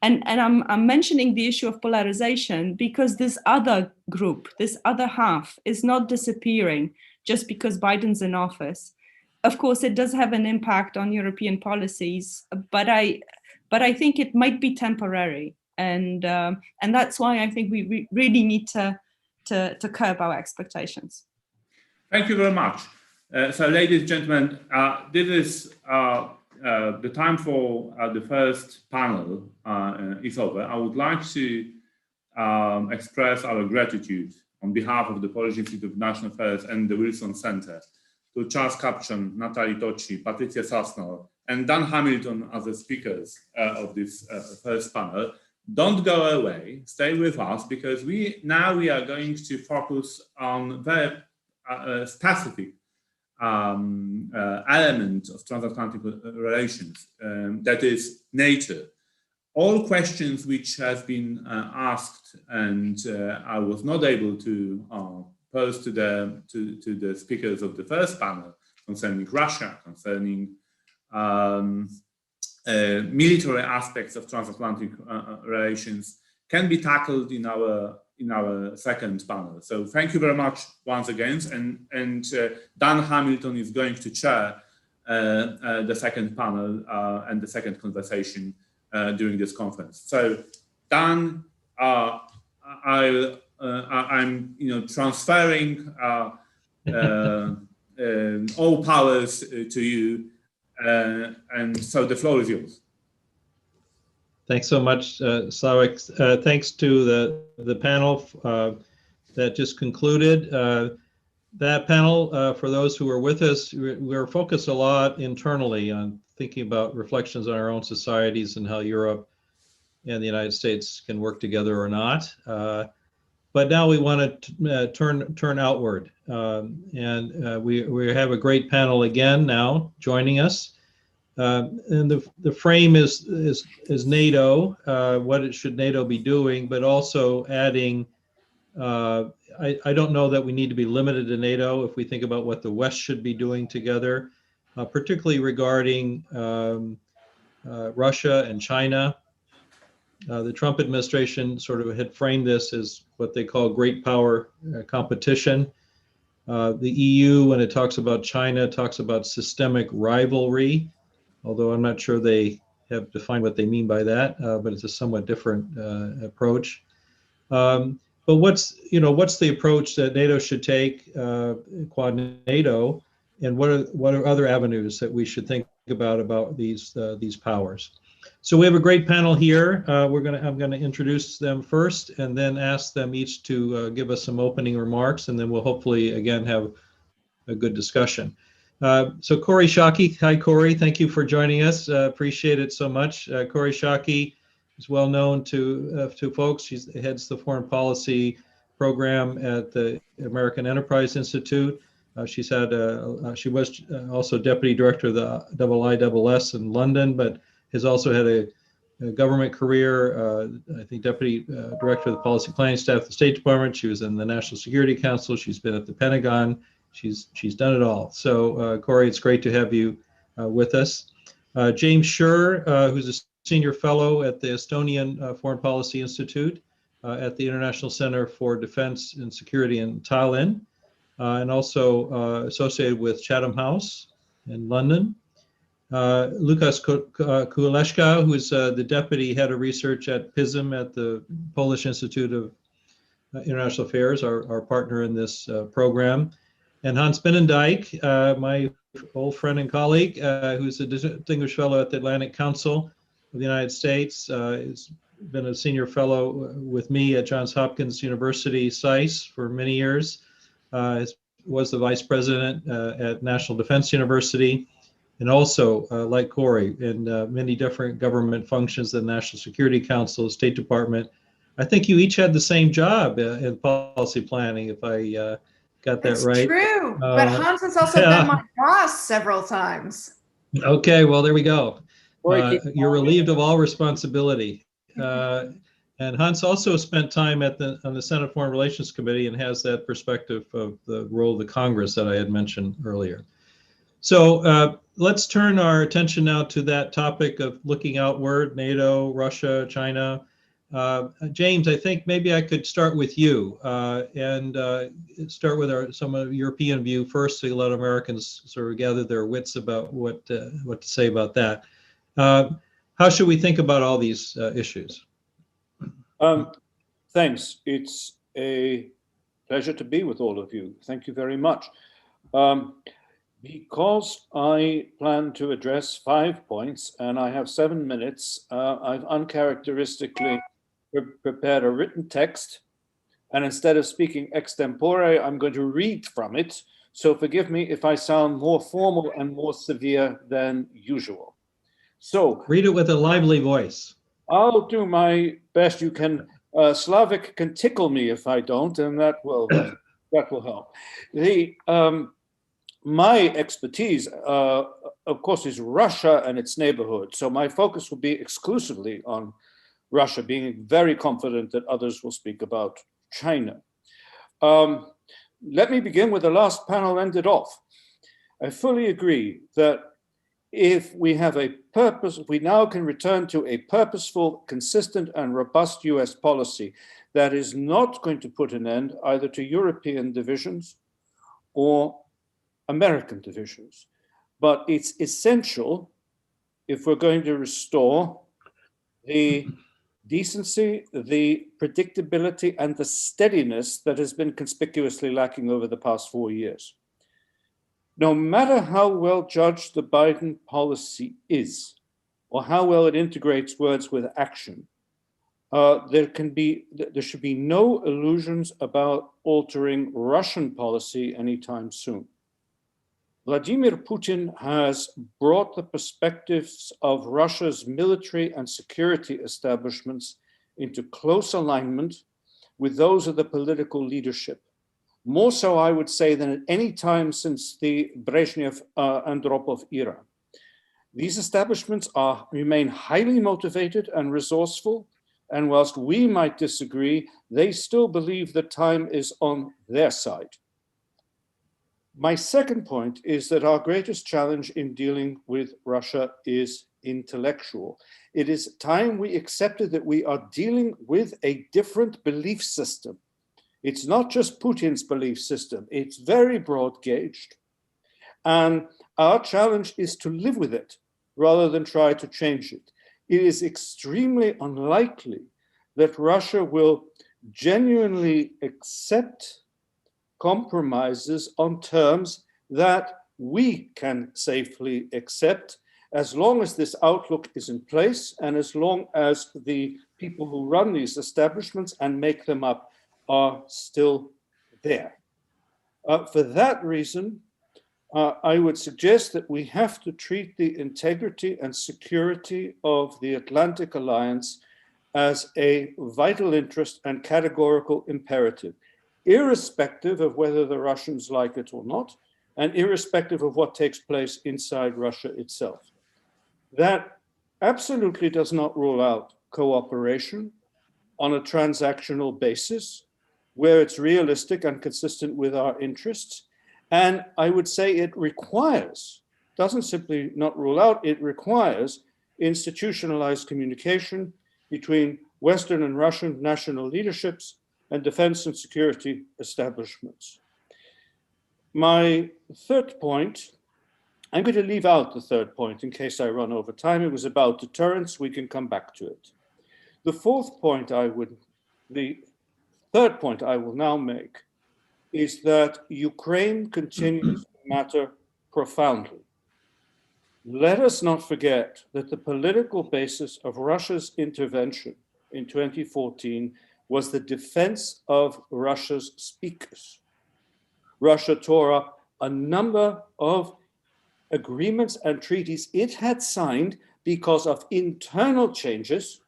And I'm mentioning the issue of polarization because this other group, this other half, is not disappearing just because Biden's in office. Of course, it does have an impact on European policies, but I think it might be temporary, and that's why I think we really need to curb our expectations. Thank you very much. So, ladies and gentlemen, this is the time for the first panel is over. I would like to express our gratitude on behalf of the Polish Institute of National Affairs and the Wilson Center to Charles Kapczan, Natalie Tocci, Patricia Sasnor, and Dan Hamilton as the speakers of this first panel. Don't go away, stay with us, because we are going to focus on very specific element of transatlantic relations, that is NATO. All questions which have been asked, and I was not able to pose to the speakers of the first panel concerning Russia, concerning military aspects of transatlantic relations, can be tackled in our second panel. So thank you very much once again, and Dan Hamilton is going to chair the second panel and the second conversation during this conference. So Dan, I'm transferring all powers to you, and so the floor is yours. Thanks so much, Sławek. Thanks to the panel that just concluded. That panel, for those who are with us, we're focused a lot internally on thinking about reflections on our own societies and how Europe and the United States can work together or not. But now we want to turn outward, and we have a great panel again now joining us. And the frame is NATO. What should NATO be doing? But also adding, I don't know that we need to be limited to NATO if we think about what the West should be doing together, particularly regarding Russia and China. The Trump administration sort of had framed this as what they call great power competition. The EU, when it talks about China, talks about systemic rivalry, although I'm not sure they have defined what they mean by that, but it's a somewhat different approach. But what's the approach that NATO should take, Quad NATO, and what are other avenues that we should think about these powers? So we have a great panel here. I'm going to introduce them first, and then ask them each to give us some opening remarks, and then we'll hopefully again have a good discussion. So Kori Schake, hi Kori, thank you for joining us. Appreciate it so much. Kori Schake is well known to folks. She heads the foreign policy program at the American Enterprise Institute. She was also deputy director of the IISS in London, but has also had a government career. I think deputy director of the policy planning staff at the State Department. She was in the National Security Council. She's been at the Pentagon. She's done it all. So Kori, it's great to have you with us. James Schur, who's a senior fellow at the Estonian Foreign Policy Institute at the International Center for Defense and Security in Tallinn, and also associated with Chatham House in London. Lukas Kuleszka, who is the deputy head of research at PISM at the Polish Institute of International Affairs, our partner in this program. And Hans Binnendijk, my old friend and colleague, who's a distinguished fellow at the Atlantic Council of the United States, has been a senior fellow with me at Johns Hopkins University SAIS for many years, was the vice president at National Defense University, and also, like Kori, in many different government functions, the National Security Council, State Department. I think you each had the same job in policy planning, if I got that It's right. true, but Hans has also yeah. been my boss several times. Okay, well, there we go. Boy, You're relieved of all responsibility. And Hans also spent time on the Senate Foreign Relations Committee and has that perspective of the role of the Congress that I had mentioned earlier. So let's turn our attention now to that topic of looking outward, NATO, Russia, China. James, I think maybe I could start with you and start with some of European view first to let Americans sort of gather their wits about what to say about that. How should we think about all these issues? Thanks. It's a pleasure to be with all of you. Thank you very much. Because I plan to address 5 points and I have 7 minutes, I've uncharacteristically prepared a written text, and instead of speaking extempore, I'm going to read from it. So forgive me if I sound more formal and more severe than usual. So read it with a lively voice. I'll do my best. You can Slavic can tickle me if I don't, and that will help. My expertise, of course, is Russia and its neighborhood. So my focus will be exclusively on Russia, being very confident that others will speak about China. Let me begin with the last panel ended off. I fully agree that if we have a purpose, if we now can return to a purposeful, consistent, and robust US policy that is not going to put an end either to European divisions or American divisions, but it's essential if we're going to restore the decency, the predictability, and the steadiness that has been conspicuously lacking over the past 4 years. No matter how well judged the Biden policy is, or how well it integrates words with action, there should be no illusions about altering Russian policy anytime soon. Vladimir Putin has brought the perspectives of Russia's military and security establishments into close alignment with those of the political leadership. More so, I would say, than at any time since the Brezhnev-Andropov era. These establishments remain highly motivated and resourceful, and whilst we might disagree, they still believe that time is on their side. My second point is that our greatest challenge in dealing with Russia is intellectual. It is time we accepted that we are dealing with a different belief system. It's not just Putin's belief system, it's very broad gauged. And our challenge is to live with it rather than try to change it. It is extremely unlikely that Russia will genuinely accept compromises on terms that we can safely accept, as long as this outlook is in place and as long as the people who run these establishments and make them up are still there. For that reason, I would suggest that we have to treat the integrity and security of the Atlantic Alliance as a vital interest and categorical imperative, irrespective of whether the Russians like it or not, and irrespective of what takes place inside Russia itself. That absolutely does not rule out cooperation on a transactional basis, where it's realistic and consistent with our interests. And I would say it requires, doesn't simply not rule out, it requires institutionalized communication between Western and Russian national leaderships and defense and security establishments. My third point, I'm going to leave out the third point in case I run over time. It was about deterrence. We can come back to it. The third point I will now make is that Ukraine continues to matter profoundly. Let us not forget that the political basis of Russia's intervention in 2014 was the defense of Russia's speakers. Russia tore up a number of agreements and treaties it had signed because of internal changes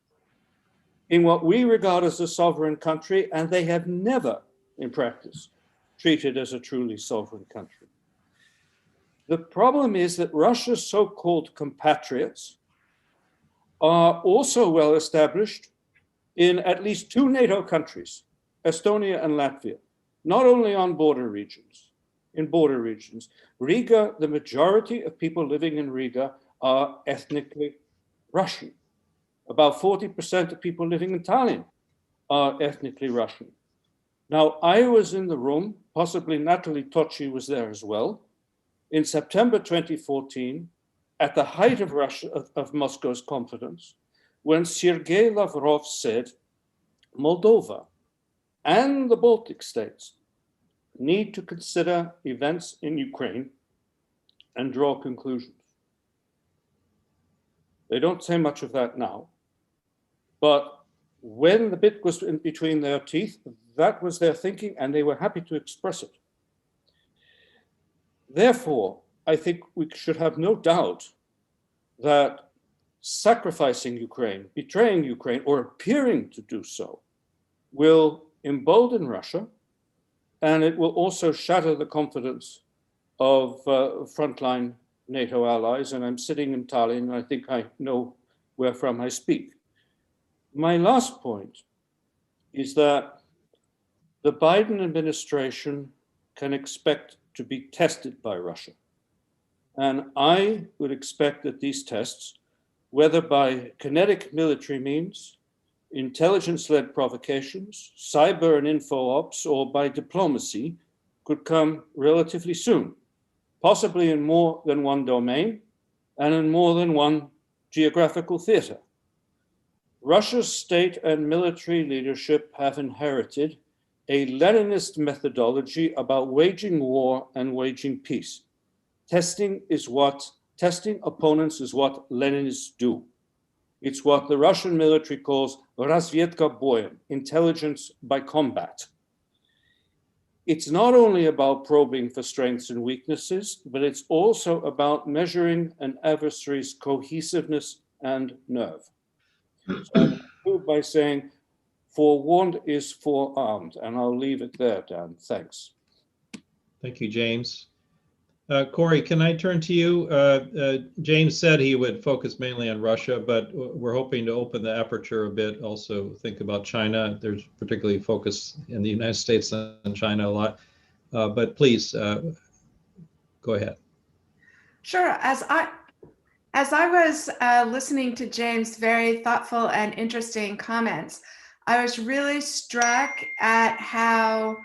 in what we regard as a sovereign country, and they have never, in practice, treated as a truly sovereign country. The problem is that Russia's so-called compatriots are also well established in at least 2 NATO countries, Estonia and Latvia, not only on border regions, in border regions. Riga, the majority of people living in Riga are ethnically Russian. About 40% of people living in Tallinn are ethnically Russian. Now, I was in the room, possibly Natalie Tocci was there as well, in September 2014, at the height of of Moscow's confidence, when Sergei Lavrov said, Moldova and the Baltic states need to consider events in Ukraine and draw conclusions. They don't say much of that now, but when the bit was in between their teeth, that was their thinking, and they were happy to express it. Therefore, I think we should have no doubt that sacrificing Ukraine, betraying Ukraine, or appearing to do so, will embolden Russia, and it will also shatter the confidence of frontline NATO allies. And I'm sitting in Tallinn, and I think I know wherefrom I speak. My last point is that the Biden administration can expect to be tested by Russia. And I would expect that these tests, whether by kinetic military means, intelligence-led provocations, cyber and info ops, or by diplomacy, could come relatively soon, possibly in more than one domain and in more than one geographical theater. Russia's state and military leadership have inherited a Leninist methodology about waging war and waging peace. Testing opponents is what Leninists do. It's what the Russian military calls razvedka boyem, intelligence by combat. It's not only about probing for strengths and weaknesses, but it's also about measuring an adversary's cohesiveness and nerve. So I conclude by saying, forewarned is forearmed, and I'll leave it there, Dan. Thanks. Thank you, James. Corey, can I turn to you? James said he would focus mainly on Russia, but we're hoping to open the aperture a bit, also think about China. There's particularly focus in the United States on China a lot, but please go ahead. Sure. As I was listening to James' very thoughtful and interesting comments, I was really struck at how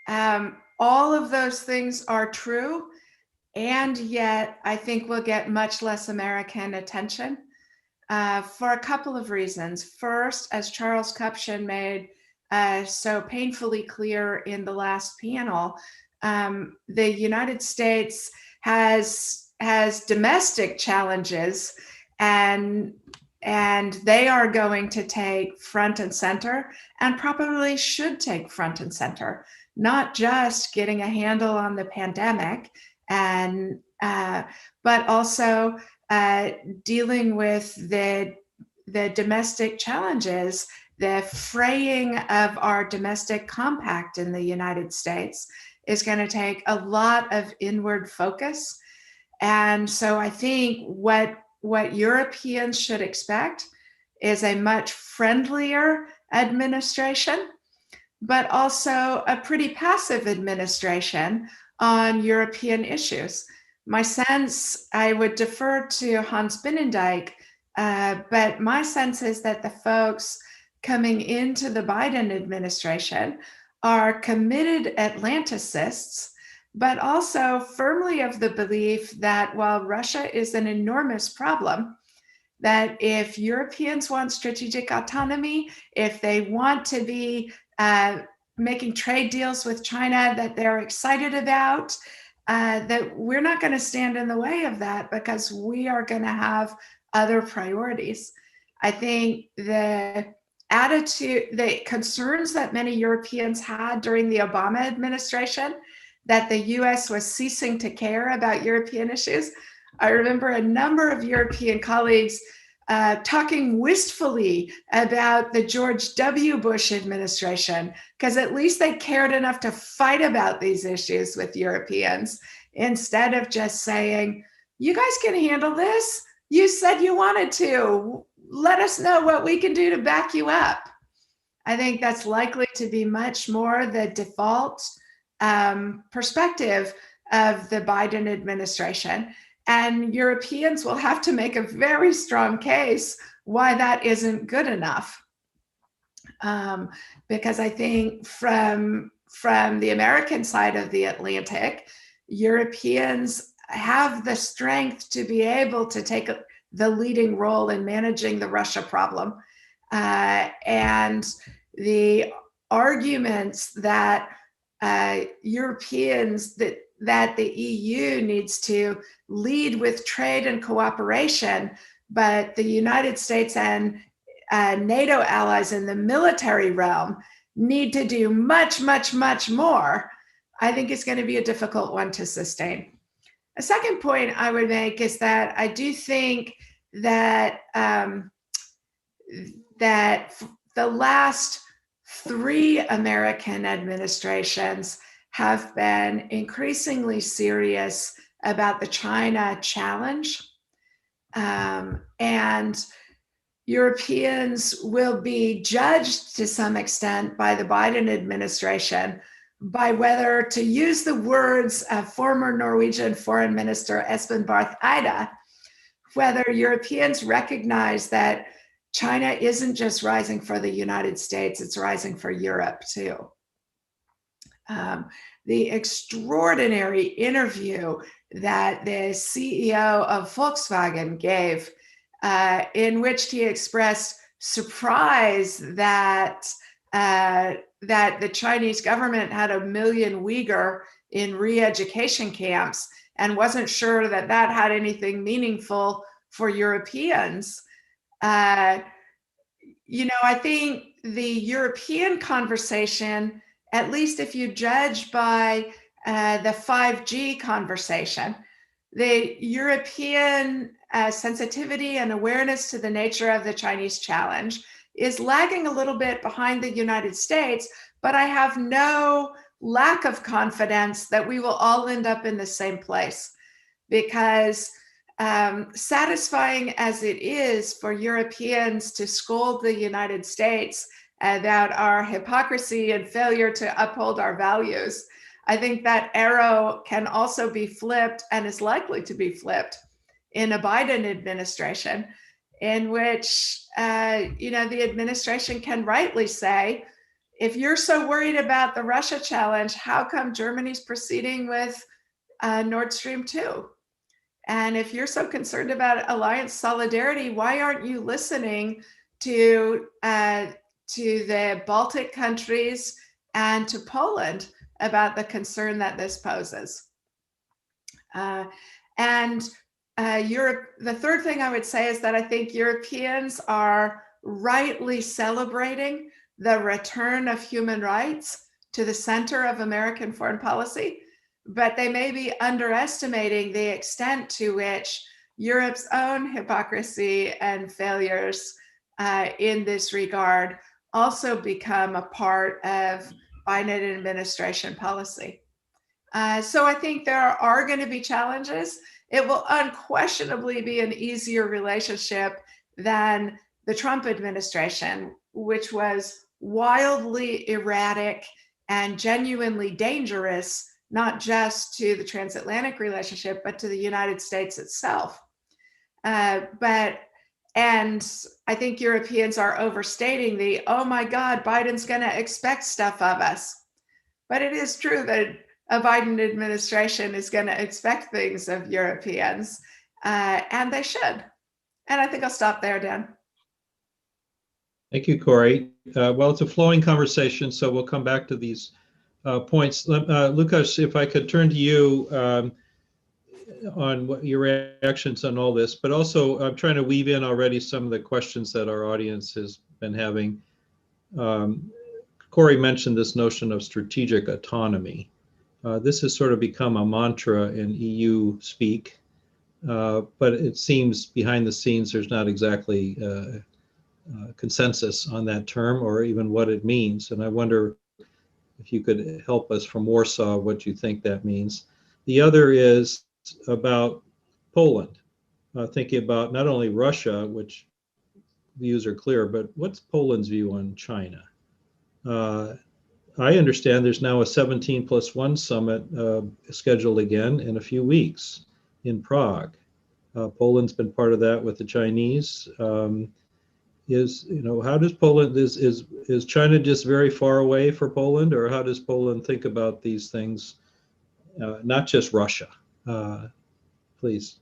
all of those things are true, and yet I think we'll get much less American attention for a couple of reasons. First, as Charles Kupchan made so painfully clear in the last panel, the United States has domestic challenges, and they are going to take front and center, and probably should take front and center, not just getting a handle on the pandemic, and but also dealing with the domestic challenges, the fraying of our domestic compact in the United States is going to take a lot of inward focus. And so I think what Europeans should expect is a much friendlier administration, but also a pretty passive administration on European issues. My sense, I would defer to Hans Binnendijk, but my sense is that the folks coming into the Biden administration are committed Atlanticists, but also firmly of the belief that while Russia is an enormous problem, that if Europeans want strategic autonomy, if they want to be making trade deals with China that they're excited about, that we're not going to stand in the way of that, because we are going to have other priorities. I think the attitude, the concerns that many Europeans had during the Obama administration, that the US was ceasing to care about European issues. I remember a number of European colleagues talking wistfully about the George W. Bush administration, because at least they cared enough to fight about these issues with Europeans, instead of just saying, you guys can handle this. You said you wanted to. Let us know what we can do to back you up. I think that's likely to be much more the default perspective of the Biden administration. And Europeans will have to make a very strong case why that isn't good enough. Because I think from the American side of the Atlantic, Europeans have the strength to be able to take the leading role in managing the Russia problem. And the arguments that Europeans, that the EU needs to lead with trade and cooperation, but the United States and NATO allies in the military realm need to do much, much, much more, I think is going to be a difficult one to sustain. A second point I would make is that I do think that that the last 3 American administrations have been increasingly serious about the China challenge. And Europeans will be judged to some extent by the Biden administration by whether, to use the words of former Norwegian Foreign Minister Espen Barth Eide, whether Europeans recognize that China isn't just rising for the United States, it's rising for Europe too. The extraordinary interview that the CEO of Volkswagen gave, in which he expressed surprise that that the Chinese government had 1 million Uyghur in re-education camps and wasn't sure that that had anything meaningful for Europeans. You know, I think the European conversation, at least if you judge by the 5G conversation, the European sensitivity and awareness to the nature of the Chinese challenge is lagging a little bit behind the United States, but I have no lack of confidence that we will all end up in the same place, because satisfying as it is for Europeans to scold the United States about our hypocrisy and failure to uphold our values, I think that arrow can also be flipped, and is likely to be flipped, in a Biden administration, in which you know, the administration can rightly say, if you're so worried about the Russia challenge, how come Germany's proceeding with Nord Stream 2? And if you're so concerned about alliance solidarity, why aren't you listening to the Baltic countries and to Poland about the concern that this poses? Europe, the third thing I would say is that I think Europeans are rightly celebrating the return of human rights to the center of American foreign policy, but they may be underestimating the extent to which Europe's own hypocrisy and failures in this regard also become a part of Biden administration policy. So I think there are going to be challenges. It will unquestionably be an easier relationship than the Trump administration, which was wildly erratic and genuinely dangerous, not just to the transatlantic relationship, but to the United States itself. And I think Europeans are overstating the, oh my God, Biden's going to expect stuff of us. But it is true that a Biden administration is going to expect things of Europeans, and they should. And I think I'll stop there, Dan. Thank you, Corey. Well, it's a flowing conversation, so we'll come back to these points. Lucas, if I could turn to you on what your reactions on all this, but also I'm trying to weave in already some of the questions that our audience has been having. Corey mentioned this notion of strategic autonomy. This has sort of become a mantra in EU speak. but it seems behind the scenes there's not exactly consensus on that term or even what it means. And I wonder if you could help us from Warsaw what you think that means. The other is about Poland, thinking about not only Russia, which views are clear, but what's Poland's view on China? I understand there's now a 17+1 summit scheduled again in a few weeks in Prague. Poland's been part of that with the Chinese. How does Poland, is China just very far away for Poland, or how does Poland think about these things? Not just Russia, please.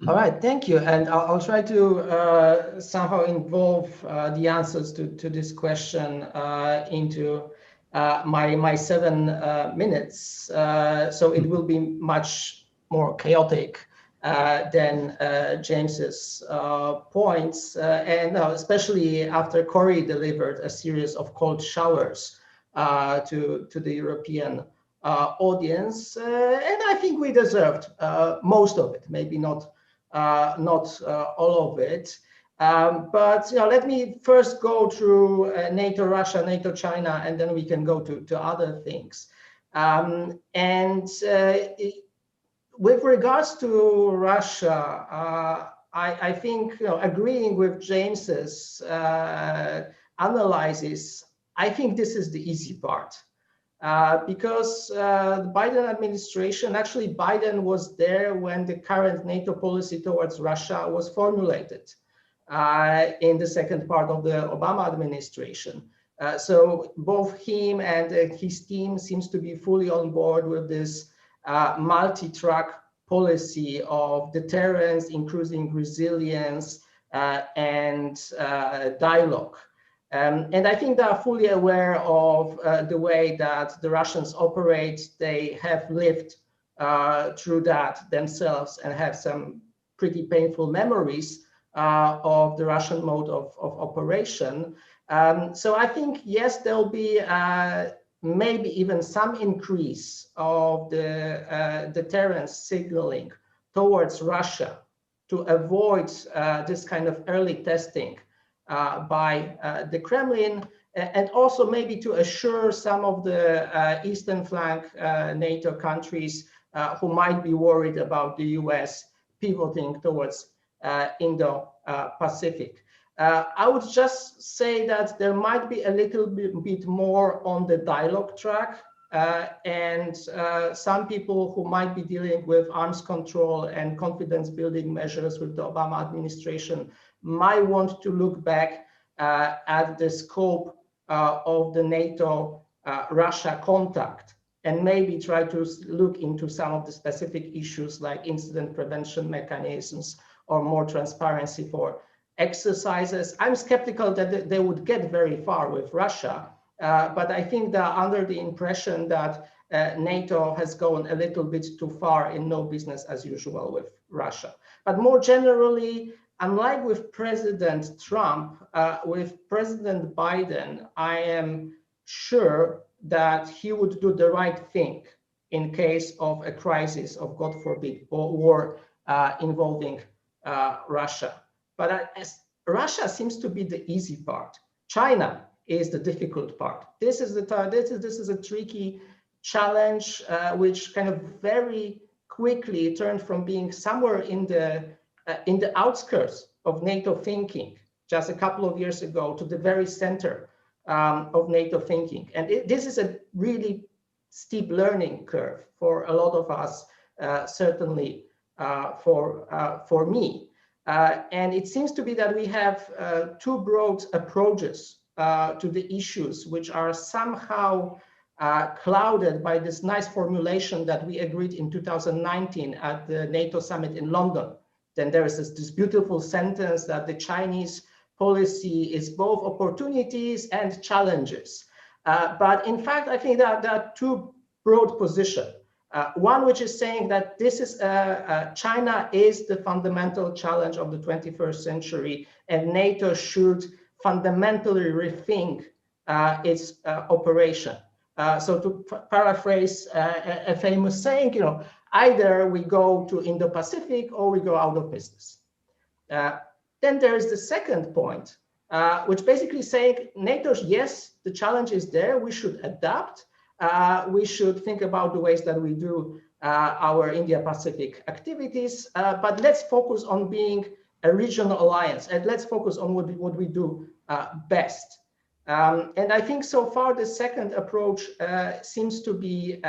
All right, thank you. And I'll try to somehow involve the answers to this question into my 7 minutes. So it will be much more chaotic than James's points, and especially after Cory delivered a series of cold showers to the European audience, and I think we deserved most of it, maybe not all of it. But let me first go through NATO Russia, NATO China, and then we can go to other things. With regards to Russia, I think, agreeing with James's analysis, I think this is the easy part. Because the Biden administration, actually Biden was there when the current NATO policy towards Russia was formulated in the second part of the Obama administration. So both him and his team seems to be fully on board with this multi-track policy of deterrence, increasing resilience, and dialogue. And I think they are fully aware of the way that the Russians operate. They have lived through that themselves and have some pretty painful memories of the Russian mode of operation. So I think, yes, there'll be maybe even some increase of the deterrence signaling towards Russia to avoid this kind of early testing by the Kremlin, and also maybe to assure some of the eastern flank NATO countries who might be worried about the US pivoting towards Indo-Pacific. I would just say that there might be a little bit more on the dialogue track, and some people who might be dealing with arms control and confidence building measures with the Obama administration might want to look back at the scope of the NATO-Russia contact and maybe try to look into some of the specific issues like incident prevention mechanisms or more transparency for exercises. I'm skeptical that they would get very far with Russia, but I think they're under the impression that NATO has gone a little bit too far in no business as usual with Russia. But more generally, unlike with President Trump, with President Biden, I am sure that he would do the right thing in case of a crisis of, God forbid, or war involving Russia. But Russia seems to be the easy part. China is the difficult part. This is a tricky challenge, which kind of very quickly turned from being somewhere in the outskirts of NATO thinking just a couple of years ago to the very center of NATO thinking. And this is a really steep learning curve for a lot of us, certainly for me. And it seems to be that we have two broad approaches to the issues, which are somehow clouded by this nice formulation that we agreed in 2019 at the NATO summit in London. Then there is this beautiful sentence that the Chinese policy is both opportunities and challenges. But in fact, I think that there are two broad positions. One which is saying that this is China is the fundamental challenge of the 21st century, and NATO should fundamentally rethink its operation. So to paraphrase a famous saying, either we go to Indo-Pacific or we go out of business. Then there is the second point, which basically saying NATO, yes, the challenge is there. We should adapt. We should think about the ways that we do our India-Pacific activities, but let's focus on being a regional alliance, and let's focus on what we do best. And I think so far the second approach seems to be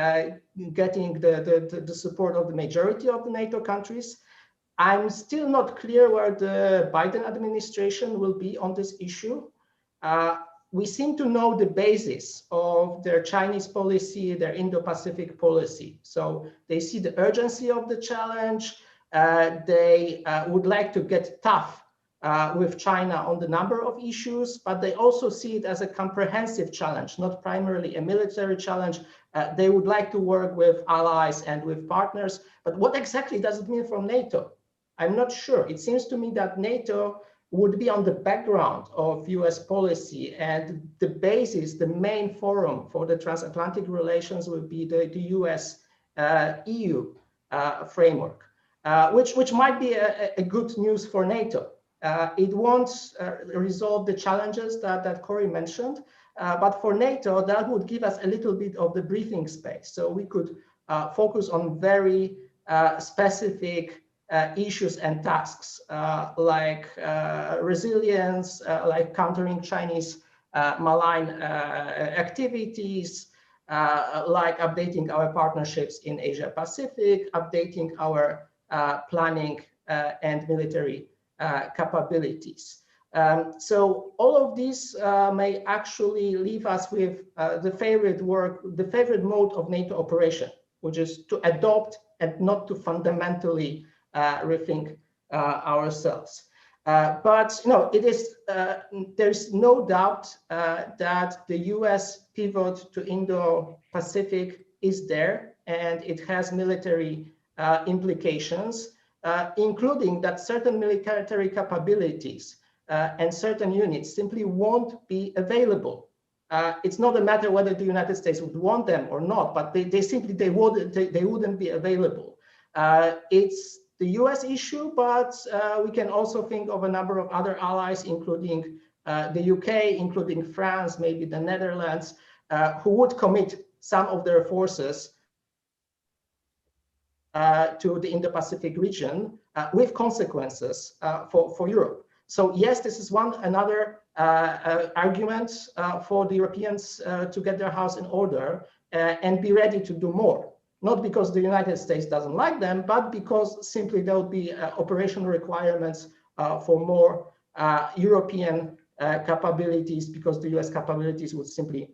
getting the support of the majority of the NATO countries. I'm still not clear where the Biden administration will be on this issue. We seem to know the basis of their Chinese policy, their Indo-Pacific policy. So they see the urgency of the challenge. They would like to get tough with China on the number of issues, but they also see it as a comprehensive challenge, not primarily a military challenge. They would like to work with allies and with partners, but what exactly does it mean from NATO? I'm not sure. It seems to me that NATO would be on the background of US policy, and the basis, the main forum for the transatlantic relations would be the US-EU framework, which might be a good news for NATO. It won't resolve the challenges that Cory mentioned, but for NATO, that would give us a little bit of the breathing space. So we could focus on very specific issues and tasks like resilience, like countering Chinese malign activities, like updating our partnerships in Asia Pacific, updating our planning and military capabilities. So all of these may actually leave us with the favorite mode of NATO operation, which is to adopt and not to fundamentally rethink ourselves. But it is there's no doubt that the US pivot to Indo-Pacific is there, and it has military implications, including that certain military capabilities and certain units simply won't be available. It's not a matter whether the United States would want them or not, but they wouldn't be available. It's the US issue, but we can also think of a number of other allies, including the UK, including France, maybe the Netherlands, who would commit some of their forces to the Indo-Pacific region with consequences for Europe. So yes, this is another argument for the Europeans to get their house in order and be ready to do more. Not because the United States doesn't like them, but because simply there will be operational requirements for more European capabilities, because the US capabilities would simply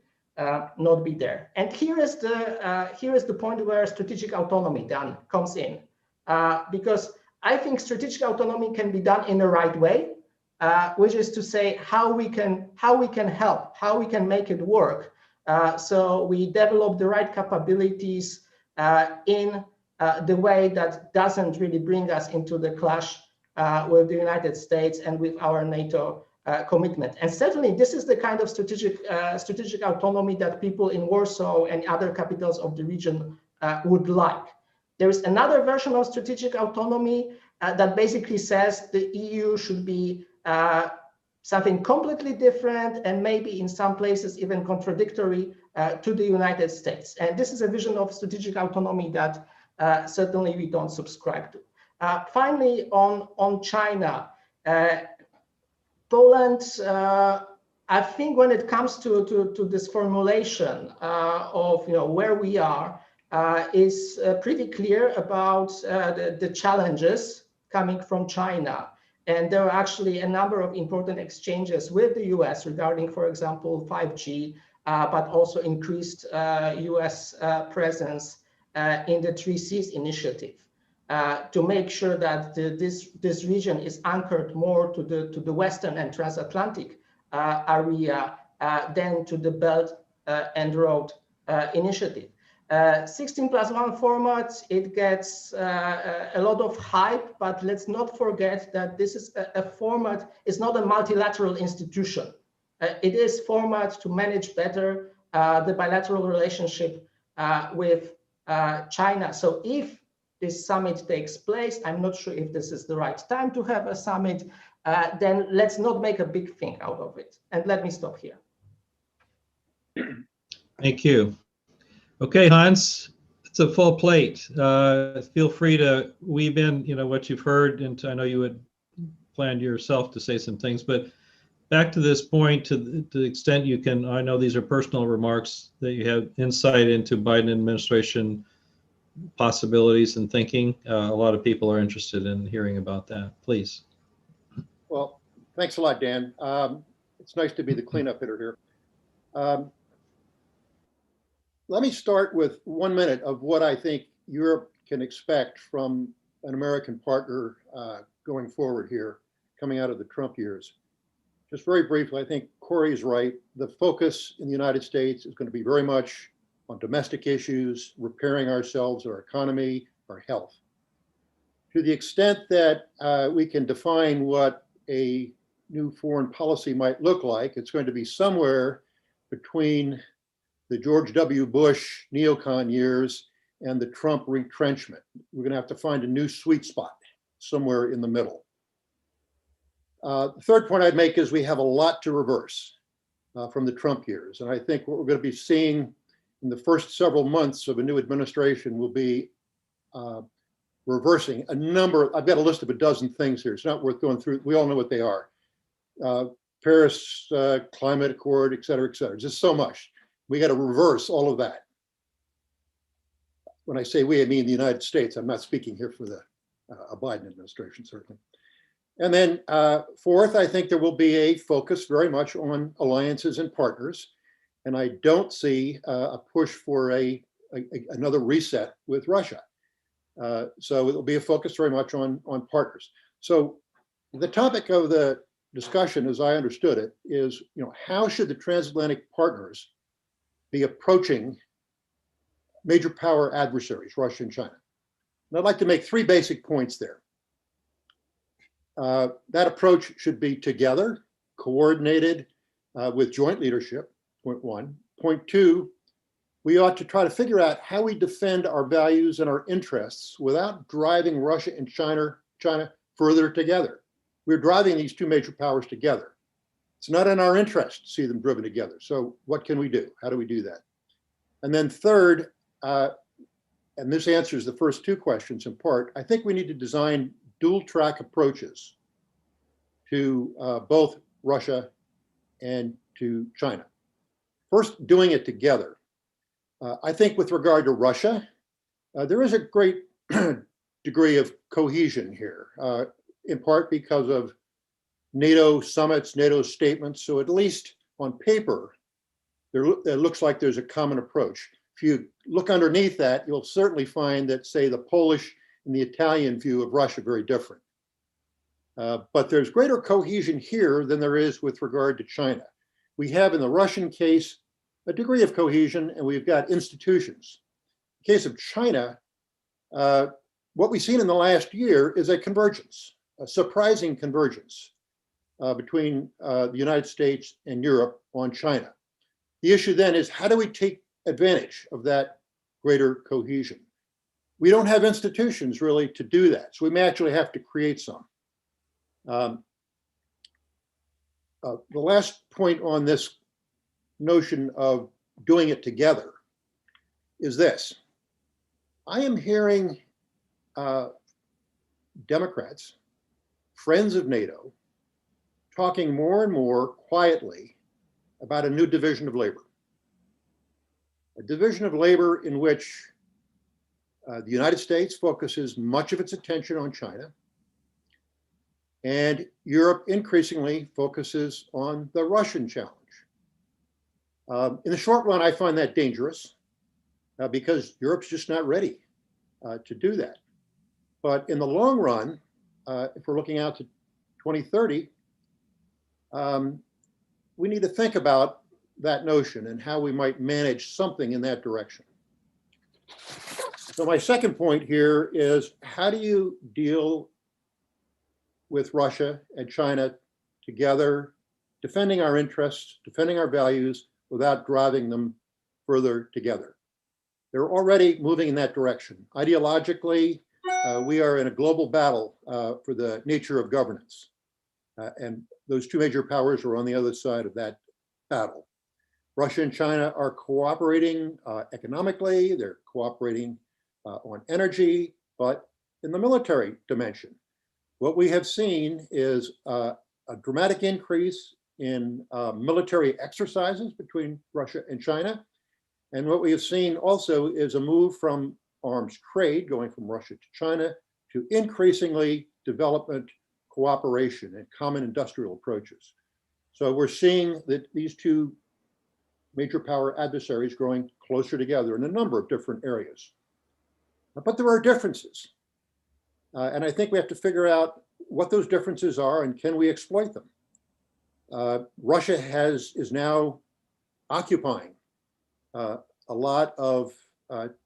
not be there. And here is the point where strategic autonomy then comes in, because I think strategic autonomy can be done in the right way, which is to say how we can help, how we can make it work. So we develop the right capabilities in the way that doesn't really bring us into the clash with the United States and with our NATO commitment. And certainly this is the kind of strategic autonomy that people in Warsaw and other capitals of the region would like. There is another version of strategic autonomy that basically says the EU should be something completely different and maybe in some places even contradictory to the United States. And this is a vision of strategic autonomy that certainly we don't subscribe to. Finally, on China, Poland, I think when it comes to this formulation of where we are, is pretty clear about the challenges coming from China. And there are actually a number of important exchanges with the US regarding, for example, 5G, but also increased US presence in the 3Cs initiative to make sure that this region is anchored more to the Western and transatlantic area than to the Belt and Road initiative. 16+1 format, it gets a lot of hype, but let's not forget that this is a format, it's not a multilateral institution. It is format to manage better the bilateral relationship with China. So if this summit takes place, I'm not sure if this is the right time to have a summit, then let's not make a big thing out of it. And let me stop here. Thank you. Okay, Hans, it's a full plate. Feel free to weave in, what you've heard, and I know you had planned yourself to say some things, but back to this point, to the extent you can, I know these are personal remarks, that you have insight into Biden administration possibilities and thinking. A lot of people are interested in hearing about that. Please. Well, thanks a lot, Dan. It's nice to be the cleanup hitter here. Let me start with 1 minute of what I think Europe can expect from an American partner going forward here, coming out of the Trump years. Just very briefly, I think Corey is right. The focus in the United States is going to be very much on domestic issues, repairing ourselves, our economy, our health. To the extent that we can define what a new foreign policy might look like, it's going to be somewhere between the George W. Bush neocon years and the Trump retrenchment. We're going to have to find a new sweet spot somewhere in the middle. The third point I'd make is we have a lot to reverse from the Trump years. And I think what we're going to be seeing in the first several months of a new administration will be reversing a number. I've got a list of a dozen things here. It's not worth going through. We all know what they are. Paris Climate Accord, et cetera, et cetera. Just so much. We got to reverse all of that. When I say we, I mean the United States. I'm not speaking here for the Biden administration, certainly. And then fourth, I think there will be a focus very much on alliances and partners. And I don't see a push for another reset with Russia. So it will be a focus very much on partners. So the topic of the discussion, as I understood it, is how should the transatlantic partners be approaching major power adversaries, Russia and China? And I'd like to make 3 basic points there. That approach should be together, coordinated with joint leadership, point 1. Point 2, we ought to try to figure out how we defend our values and our interests without driving Russia and China further together. We're driving these 2 major powers together. It's not in our interest to see them driven together. So what can we do? How do we do that? And then third, and this answers the first 2 questions in part, I think we need to design dual track approaches to both Russia and to China. First, doing it together. I think with regard to Russia, there is a great degree of cohesion here, in part because of NATO summits, NATO statements. So at least on paper, it looks like there's a common approach. If you look underneath that, you'll certainly find that, say, the Polish and the Italian view of Russia very different. But there's greater cohesion here than there is with regard to China. We have in the Russian case a degree of cohesion, and we've got institutions. In the case of China, what we've seen in the last year is a convergence, a surprising convergence between the United States and Europe on China. The issue then is, how do we take advantage of that greater cohesion? We don't have institutions really to do that, so we may actually have to create some. The last point on this notion of doing it together is this. I am hearing Democrats, friends of NATO, talking more and more quietly about a new division of labor. A division of labor in which the United States focuses much of its attention on China, and Europe increasingly focuses on the Russian challenge. In the short run, I find that dangerous because Europe's just not ready to do that. But in the long run, if we're looking out to 2030, we need to think about that notion and how we might manage something in that direction. So my second point here is, how do you deal with Russia and China together, defending our interests, defending our values, without driving them further together? They're already moving in that direction. Ideologically, we are in a global battle for the nature of governance. And those two major powers are on the other side of that battle. Russia and China are cooperating economically, they're cooperating on energy, but in the military dimension, what we have seen is a dramatic increase in military exercises between Russia and China. And what we have seen also is a move from arms trade going from Russia to China to increasingly development cooperation and common industrial approaches. So we're seeing that these two major power adversaries growing closer together in a number of different areas. But there are differences. And I think we have to figure out what those differences are and can we exploit them. Russia is now occupying a lot of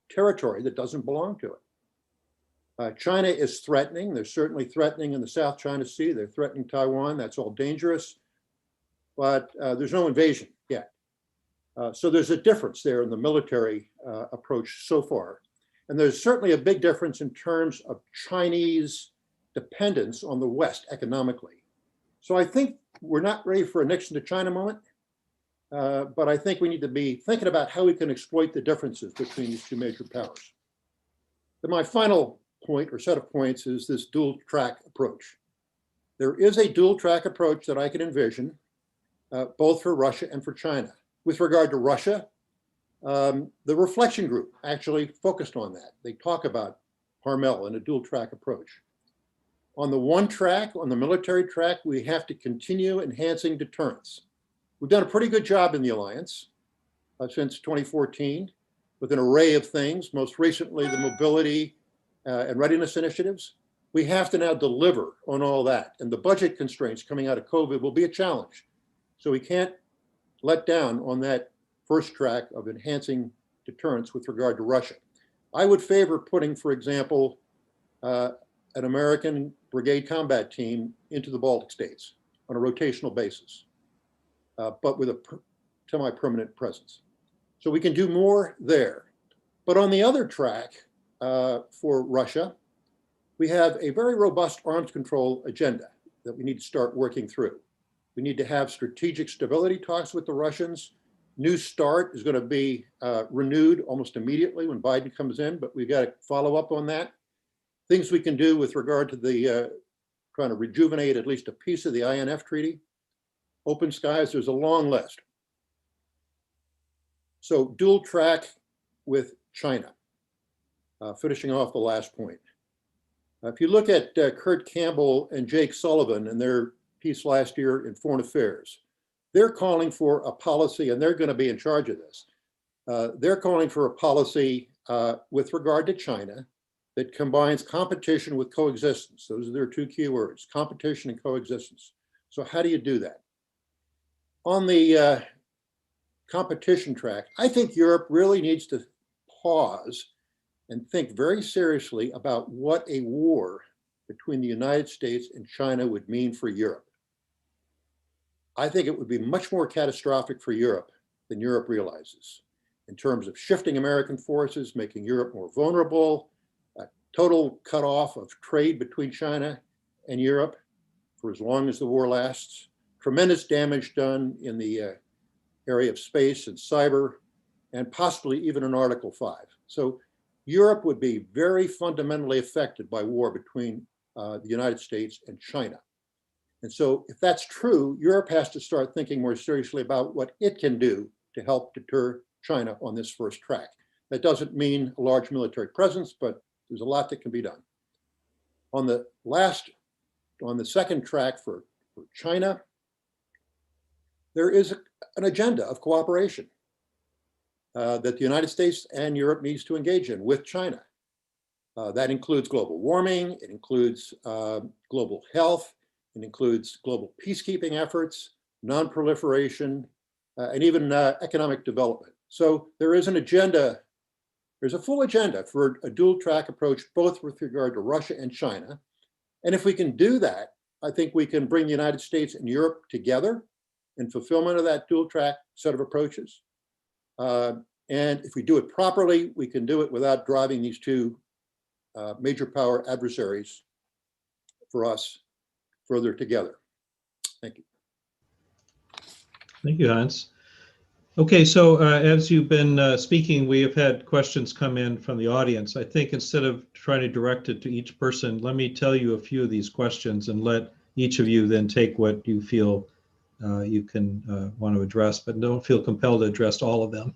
territory that doesn't belong to it. China is threatening. They're certainly threatening in the South China Sea. They're threatening Taiwan. That's all dangerous. But there's no invasion yet. So there's a difference there in the military approach so far. And there's certainly a big difference in terms of Chinese dependence on the West economically. So I think we're not ready for a Nixon to China moment, but I think we need to be thinking about how we can exploit the differences between these two major powers. Then my final point or set of points is this dual track approach. There is a dual track approach that I can envision, both for Russia and for China. With regard to Russia, the reflection group actually focused on that. They talk about Harmel and a dual track approach. On the one track, on the military track, we have to continue enhancing deterrence. We've done a pretty good job in the alliance since 2014 with an array of things, most recently the mobility and readiness initiatives. We have to now deliver on all that. And the budget constraints coming out of COVID will be a challenge. So we can't let down on that first track of enhancing deterrence with regard to Russia. I would favor putting, for example, an American brigade combat team into the Baltic states on a rotational basis, but with a semi-permanent presence. So we can do more there. But on the other track for Russia, we have a very robust arms control agenda that we need to start working through. We need to have strategic stability talks with the Russians. New START is going to be renewed almost immediately when Biden comes in, but we've got to follow up on that. Things we can do with regard to the trying to rejuvenate at least a piece of the INF treaty. Open skies, there's a long list. So dual track with China, finishing off the last point. If you look at Kurt Campbell and Jake Sullivan and their piece last year in Foreign Affairs, they're calling for a policy, and they're going to be in charge of this. They're calling for a policy with regard to China that combines competition with coexistence. Those are their two key words, competition and coexistence. So how do you do that? On the competition track, I think Europe really needs to pause and think very seriously about what a war between the United States and China would mean for Europe. I think it would be much more catastrophic for Europe than Europe realizes in terms of shifting American forces, making Europe more vulnerable, a total cutoff of trade between China and Europe for as long as the war lasts, tremendous damage done in the area of space and cyber, and possibly even an Article 5. So Europe would be very fundamentally affected by war between the United States and China. And so if that's true, Europe has to start thinking more seriously about what it can do to help deter China on this first track. That doesn't mean a large military presence, but there's a lot that can be done. On the second track for China, there is an agenda of cooperation that the United States and Europe needs to engage in with China. That includes global warming, it includes global health, it includes global peacekeeping efforts, non-proliferation, and even economic development. So there is an agenda, there's a full agenda for a dual track approach, both with regard to Russia and China. And if we can do that, I think we can bring the United States and Europe together in fulfillment of that dual track set of approaches. And if we do it properly, we can do it without driving these two major power adversaries for us further together. Thank you. Thank you, Hans. Okay, so as you've been speaking, we have had questions come in from the audience. I think instead of trying to direct it to each person, let me tell you a few of these questions and let each of you then take what you feel you can want to address, but don't feel compelled to address all of them,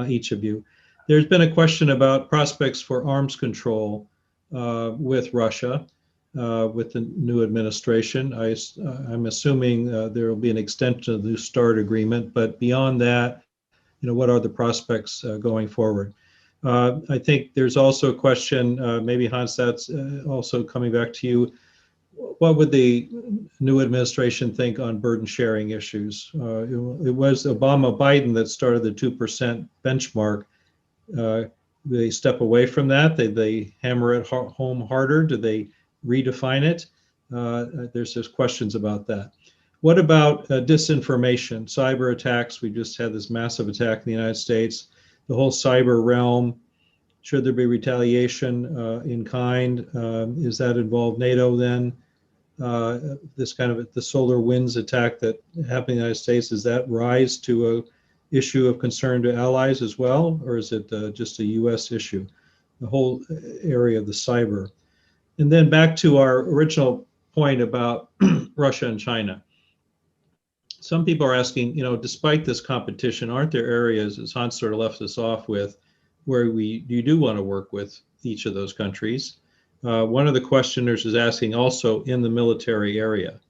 each of you. There's been a question about prospects for arms control with Russia, with the new administration. I'm assuming there will be an extension of the New START agreement, but beyond that, what are the prospects going forward? I think there's also a question, maybe Hans, that's also coming back to you. What would the new administration think on burden sharing issues? It was Obama-Biden that started the 2% benchmark. They step away from that? They hammer it home harder? Do they redefine it? There's questions about that. What about disinformation, cyber attacks? We just had this massive attack in the United States. The whole cyber realm, should there be retaliation in kind? Is that involve NATO then? This kind of the solar winds attack that happened in the United States, does that rise to a issue of concern to allies as well? Or is it just a US issue? The whole area of the cyber. And then back to our original point about Russia and China. Some people are asking, despite this competition, aren't there areas, as Hans sort of left us off with, where you do want to work with each of those countries? One of the questioners is asking also in the military area,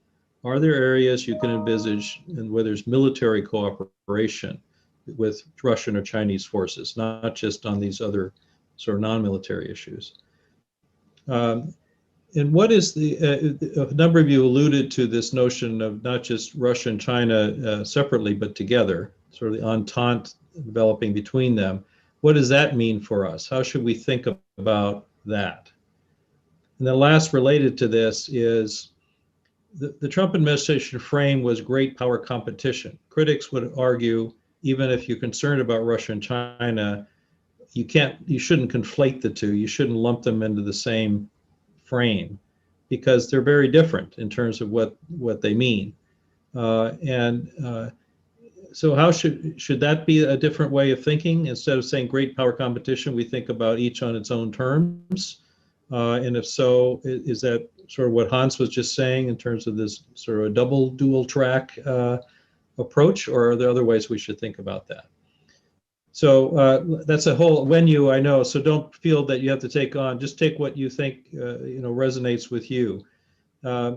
are there areas you can envisage and where there's military cooperation with Russian or Chinese forces, not just on these other sort of non-military issues? And what is a number of you alluded to this notion of not just Russia and China separately, but together, sort of the entente developing between them. What does that mean for us? How should we think about that? And then last, related to this, is the Trump administration frame was great power competition. Critics would argue, even if you're concerned about Russia and China, you shouldn't conflate the two. You shouldn't lump them into the same frame, because they're very different in terms of what they mean. So how should that be a different way of thinking? Instead of saying great power competition, we think about each on its own terms. And if so, is that sort of what Hans was just saying in terms of this sort of a dual track approach, or are there other ways we should think about that? So that's a whole menu, I know, so don't feel that you have to take on, just take what you think resonates with you.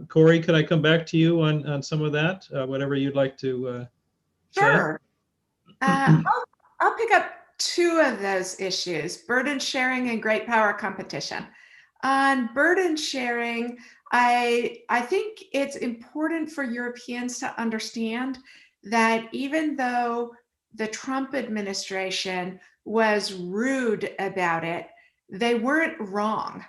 Corey, can I come back to you on some of that, whatever you'd like to Sure. I'll pick up two of those issues, burden sharing and great power competition. On burden sharing, I think it's important for Europeans to understand that even though the Trump administration was rude about it, they weren't wrong,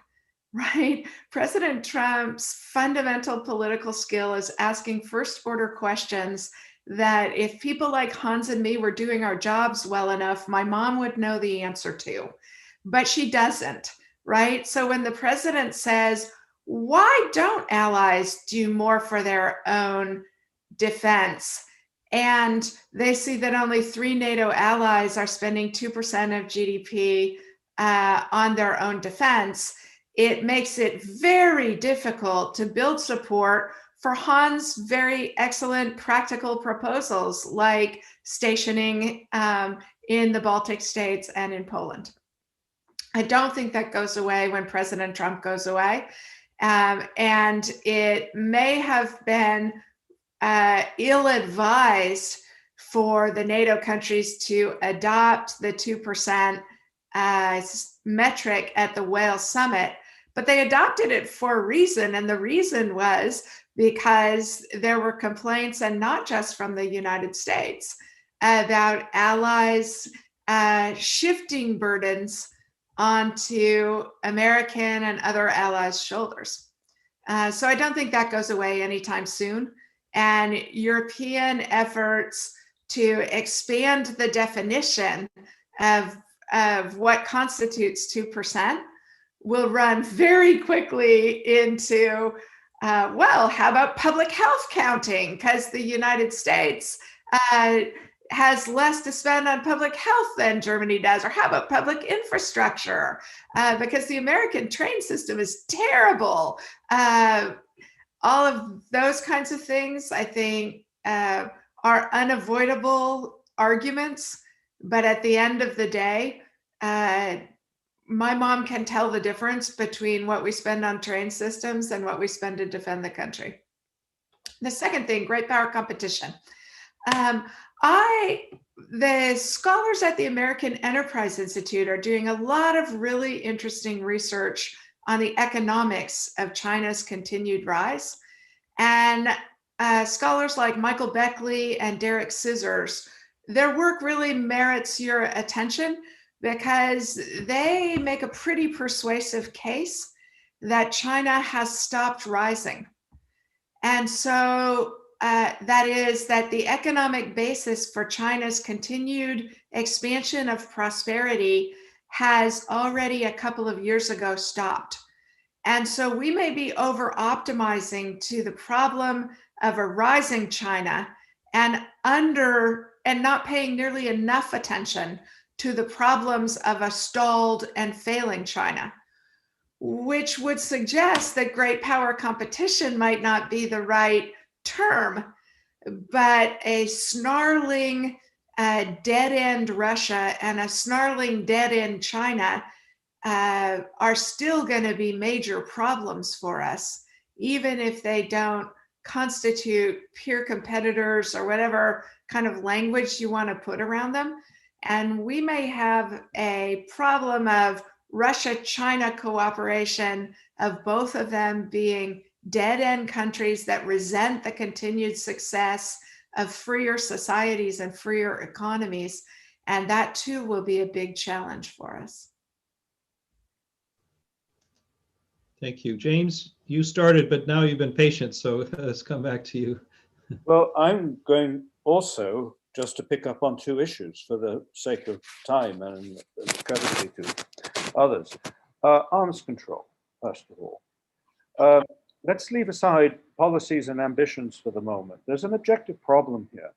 right? President Trump's fundamental political skill is asking first order questions that if people like Hans and me were doing our jobs well enough, my mom would know the answer to, but she doesn't, right? So when the president says, why don't allies do more for their own defense? And they see that only 3 NATO allies are spending 2% of GDP on their own defense, it makes it very difficult to build support for Hans' very excellent practical proposals, like stationing in the Baltic states and in Poland. I don't think that goes away when President Trump goes away. And it may have been ill-advised for the NATO countries to adopt the 2% metric at the Wales summit, but they adopted it for a reason. And the reason was because there were complaints, and not just from the United States, about allies shifting burdens onto American and other allies' shoulders. So I don't think that goes away anytime soon. And European efforts to expand the definition of what constitutes 2% will run very quickly into, well, how about public health counting? Because the United States has less to spend on public health than Germany does. Or how about public infrastructure? Because the American train system is terrible. All of those kinds of things, I think, are unavoidable arguments. But at the end of the day, my mom can tell the difference between what we spend on train systems and what we spend to defend the country. The second thing, great power competition. The scholars at the American Enterprise Institute are doing a lot of really interesting research on the economics of China's continued rise. And scholars like Michael Beckley and Derek Scissors, their work really merits your attention because they make a pretty persuasive case that China has stopped rising. And so that is that the economic basis for China's continued expansion of prosperity has already a couple of years ago stopped. And so we may be over optimizing to the problem of a rising China and not paying nearly enough attention to the problems of a stalled and failing China, which would suggest that great power competition might not be the right term, but a snarling dead-end Russia and a snarling dead-end China are still going to be major problems for us, even if they don't constitute peer competitors or whatever kind of language you want to put around them. And we may have a problem of Russia-China cooperation, of both of them being dead-end countries that resent the continued success of freer societies and freer economies. And that too will be a big challenge for us. Thank you. James, you started, but now you've been patient, so let's come back to you. Well, I'm going also just to pick up on two issues for the sake of time and courtesy to others. Arms control, first of all. Let's leave aside policies and ambitions for the moment. There's an objective problem here.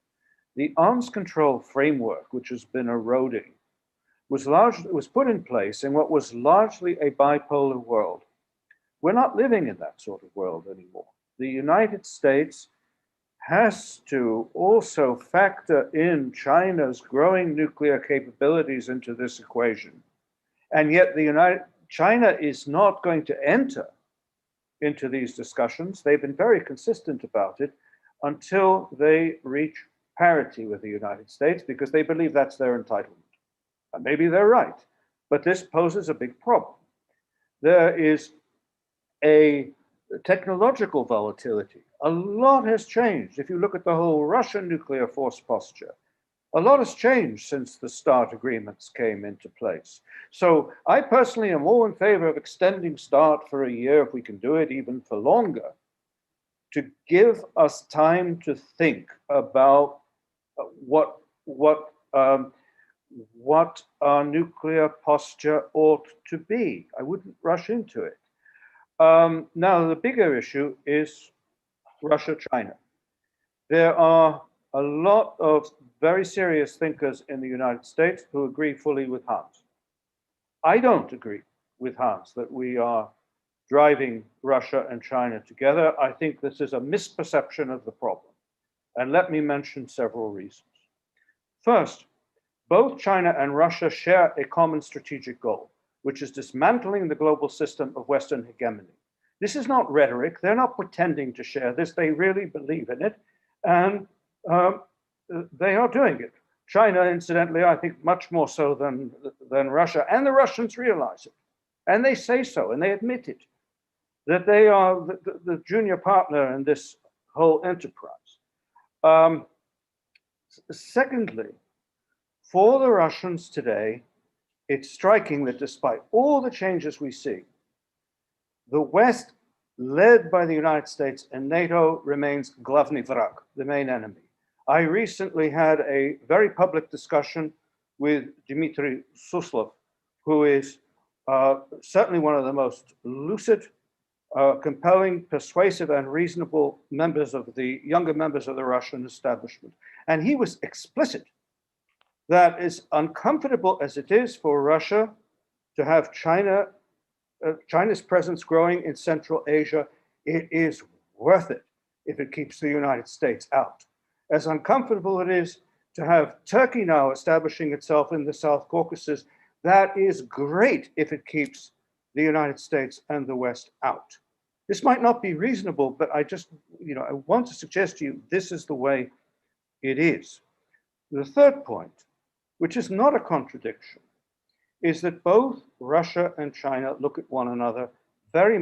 The arms control framework, which has been eroding, was put in place in what was largely a bipolar world. We're not living in that sort of world anymore. The United States has to also factor in China's growing nuclear capabilities into this equation. And yet China is not going to enter into these discussions. They've been very consistent about it until they reach parity with the United States, because they believe that's their entitlement. And maybe they're right, but this poses a big problem. There is a technological volatility. A lot has changed. If you look at the whole Russian nuclear force posture, a lot has changed since the START agreements came into place. So I personally am all in favor of extending START for a year, if we can do it even for longer, to give us time to think about what our nuclear posture ought to be. I wouldn't rush into it. Now, the bigger issue is Russia-China. There are a lot of very serious thinkers in the United States who agree fully with Hans. I don't agree with Hans that we are driving Russia and China together. I think this is a misperception of the problem. And let me mention several reasons. First, both China and Russia share a common strategic goal, which is dismantling the global system of Western hegemony. This is not rhetoric. They're not pretending to share this. They really believe in it. And they are doing it. China, incidentally, I think much more so than Russia. And the Russians realize it. And they say so, and they admit it, that they are the junior partner in this whole enterprise. Secondly, for the Russians today, it's striking that despite all the changes we see, the West, led by the United States and NATO, remains glavny vrag, the main enemy. I recently had a very public discussion with Dmitry Suslov, who is certainly one of the most lucid, compelling, persuasive, and reasonable younger members of the Russian establishment. And he was explicit that as uncomfortable as it is for Russia to have China's presence growing in Central Asia, it is worth it if it keeps the United States out. As uncomfortable it is to have Turkey now establishing itself in the South Caucasus, that is great if it keeps the United States and the West out. This might not be reasonable, but I want to suggest to you, this is the way it is. The third point, which is not a contradiction, is that both Russia and China look at one another very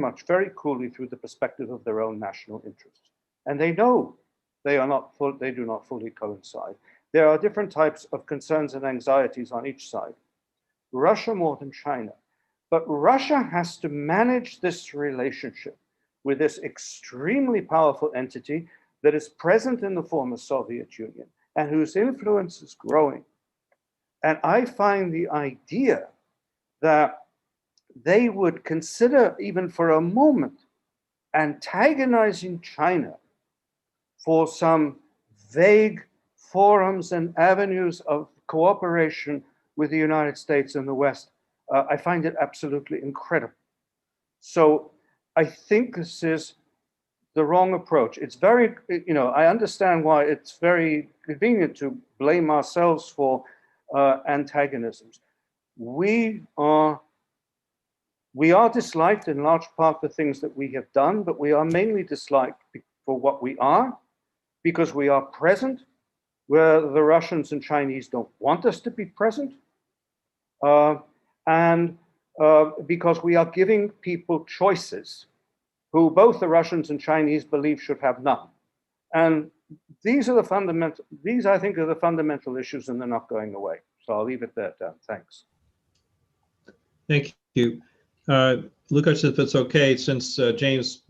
coolly through the perspective of their own national interests. And they know they do not fully coincide. There are different types of concerns and anxieties on each side. Russia more than China. But Russia has to manage this relationship with this extremely powerful entity that is present in the former Soviet Union and whose influence is growing. And I find the idea that they would consider, even for a moment, antagonizing China for some vague forums and avenues of cooperation with the United States and the West, I find it absolutely incredible. So I think this is the wrong approach. It's very, I understand why it's very convenient to blame ourselves for antagonisms. We are disliked in large part for things that we have done, but we are mainly disliked for what we are, because we are present where the Russians and Chinese don't want us to be present, and because we are giving people choices who both the Russians and Chinese believe should have none. And these are I think are the fundamental issues, and they're not going away. So I'll leave it there, Dan. Thanks. Thank you. Lukáš, if it's okay, since James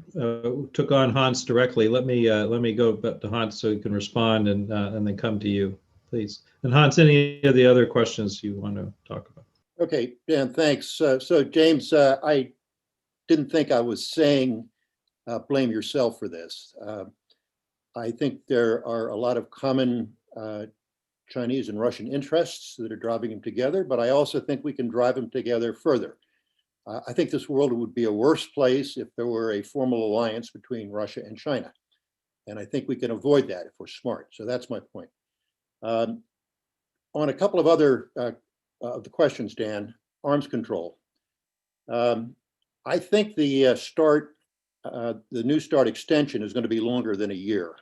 took on Hans directly, let me go back to Hans so he can respond and then come to you, please. And Hans, any of the other questions you want to talk about? Okay, Dan, thanks. So James, I didn't think I was saying blame yourself for this. I think there are a lot of common Chinese and Russian interests that are driving them together, but I also think we can drive them together further. I think this world would be a worse place if there were a formal alliance between Russia and China. And I think we can avoid that if we're smart. So that's my point. On a couple of other of the questions, Dan, arms control. I think the New START extension is going to be longer than a year.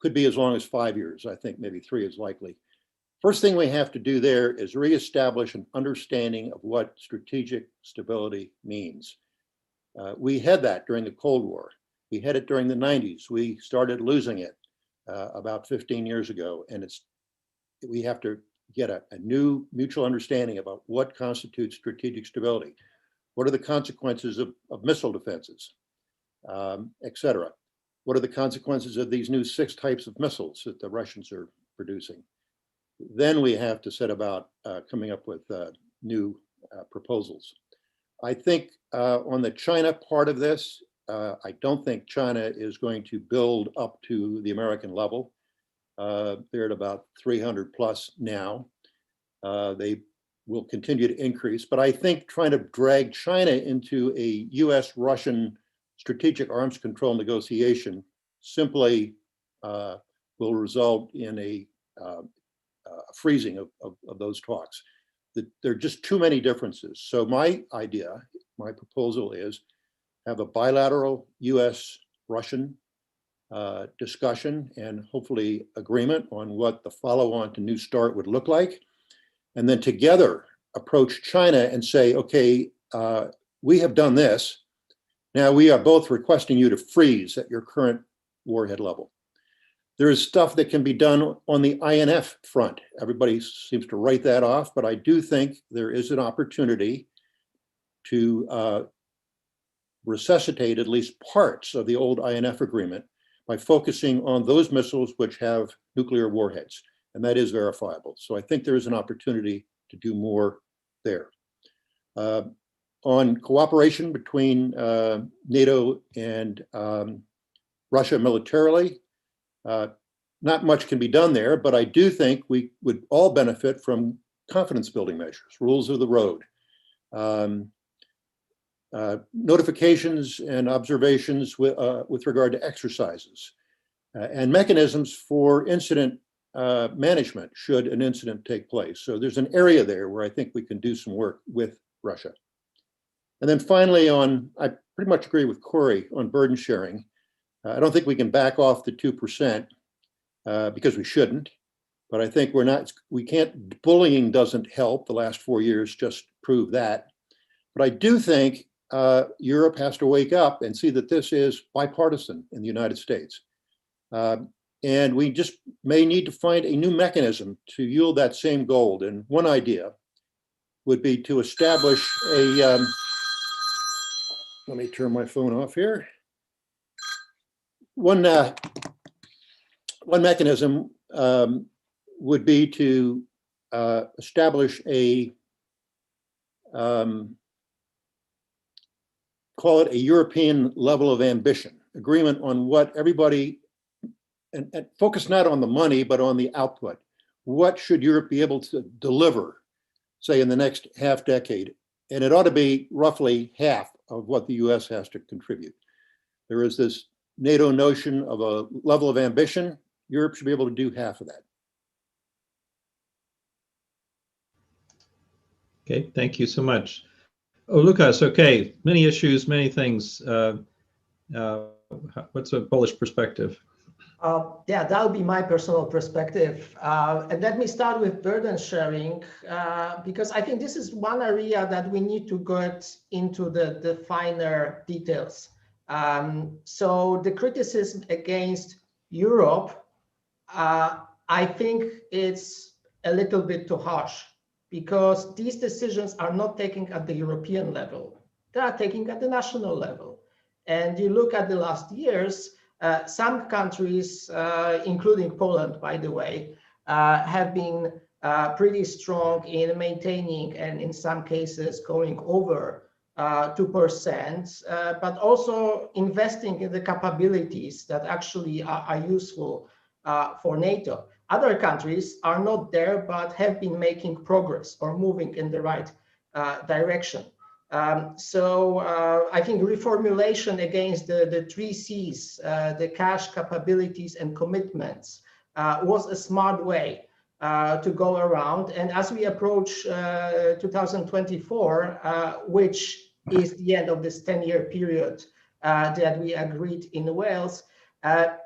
Could be as long as 5 years. I think maybe 3 is likely. First thing we have to do there is reestablish an understanding of what strategic stability means. We had that during the Cold War. We had it during the 90s. We started losing it about 15 years ago, and we have to get a new mutual understanding about what constitutes strategic stability. What are the consequences of missile defenses, et cetera? What are the consequences of these new 6 types of missiles that the Russians are producing? Then we have to set about coming up with new proposals. I think on the China part of this, I don't think China is going to build up to the American level. They're at about 300 plus now. They will continue to increase, but I think trying to drag China into a US-Russian strategic arms control negotiation simply will result in a freezing of those talks. There are just too many differences. So my proposal is have a bilateral US-Russian discussion and hopefully agreement on what the follow-on to New START would look like. And then together approach China and say, okay, we have done this. Now we are both requesting you to freeze at your current warhead level. There is stuff that can be done on the INF front. Everybody seems to write that off, but I do think there is an opportunity to resuscitate at least parts of the old INF agreement by focusing on those missiles which have nuclear warheads, and that is verifiable. So I think there is an opportunity to do more there. On cooperation between NATO and Russia militarily, not much can be done there, but I do think we would all benefit from confidence building measures, rules of the road, notifications and observations with regard to exercises, and mechanisms for incident management should an incident take place. So there's an area there where I think we can do some work with Russia. And then finally I pretty much agree with Corey on burden sharing. I don't think we can back off the 2% because we shouldn't, but I think we can't, bullying doesn't help. The last 4 years just prove that. But I do think Europe has to wake up and see that this is bipartisan in the United States. And we just may need to find a new mechanism to yield that same goal. And one idea would be to establish a, let me turn my phone off here. One mechanism would be to establish a, call it a European level of ambition, agreement on what everybody, and focus not on the money, but on the output. What should Europe be able to deliver, say, in the next half decade? And it ought to be roughly half of what the US has to contribute. There is this NATO notion of a level of ambition. Europe should be able to do half of that. Okay, thank you so much. Oh, Lucas, okay, many issues, many things. What's a Polish perspective? Yeah, that would be my personal perspective. And let me start with burden sharing, because I think this is one area that we need to get into the finer details. So the criticism against Europe, I think it's a little bit too harsh, because these decisions are not taken at the European level. They are taken at the national level. And you look at the last years, some countries, including Poland, by the way, have been pretty strong in maintaining and in some cases going over 2%, but also investing in the capabilities that actually are useful for NATO. Other countries are not there, but have been making progress or moving in the right direction. So I think reformulation against the 3 C's, the cash, capabilities, and commitments, was a smart way to go around. And as we approach 2024, which is the end of this 10-year period that we agreed in Wales,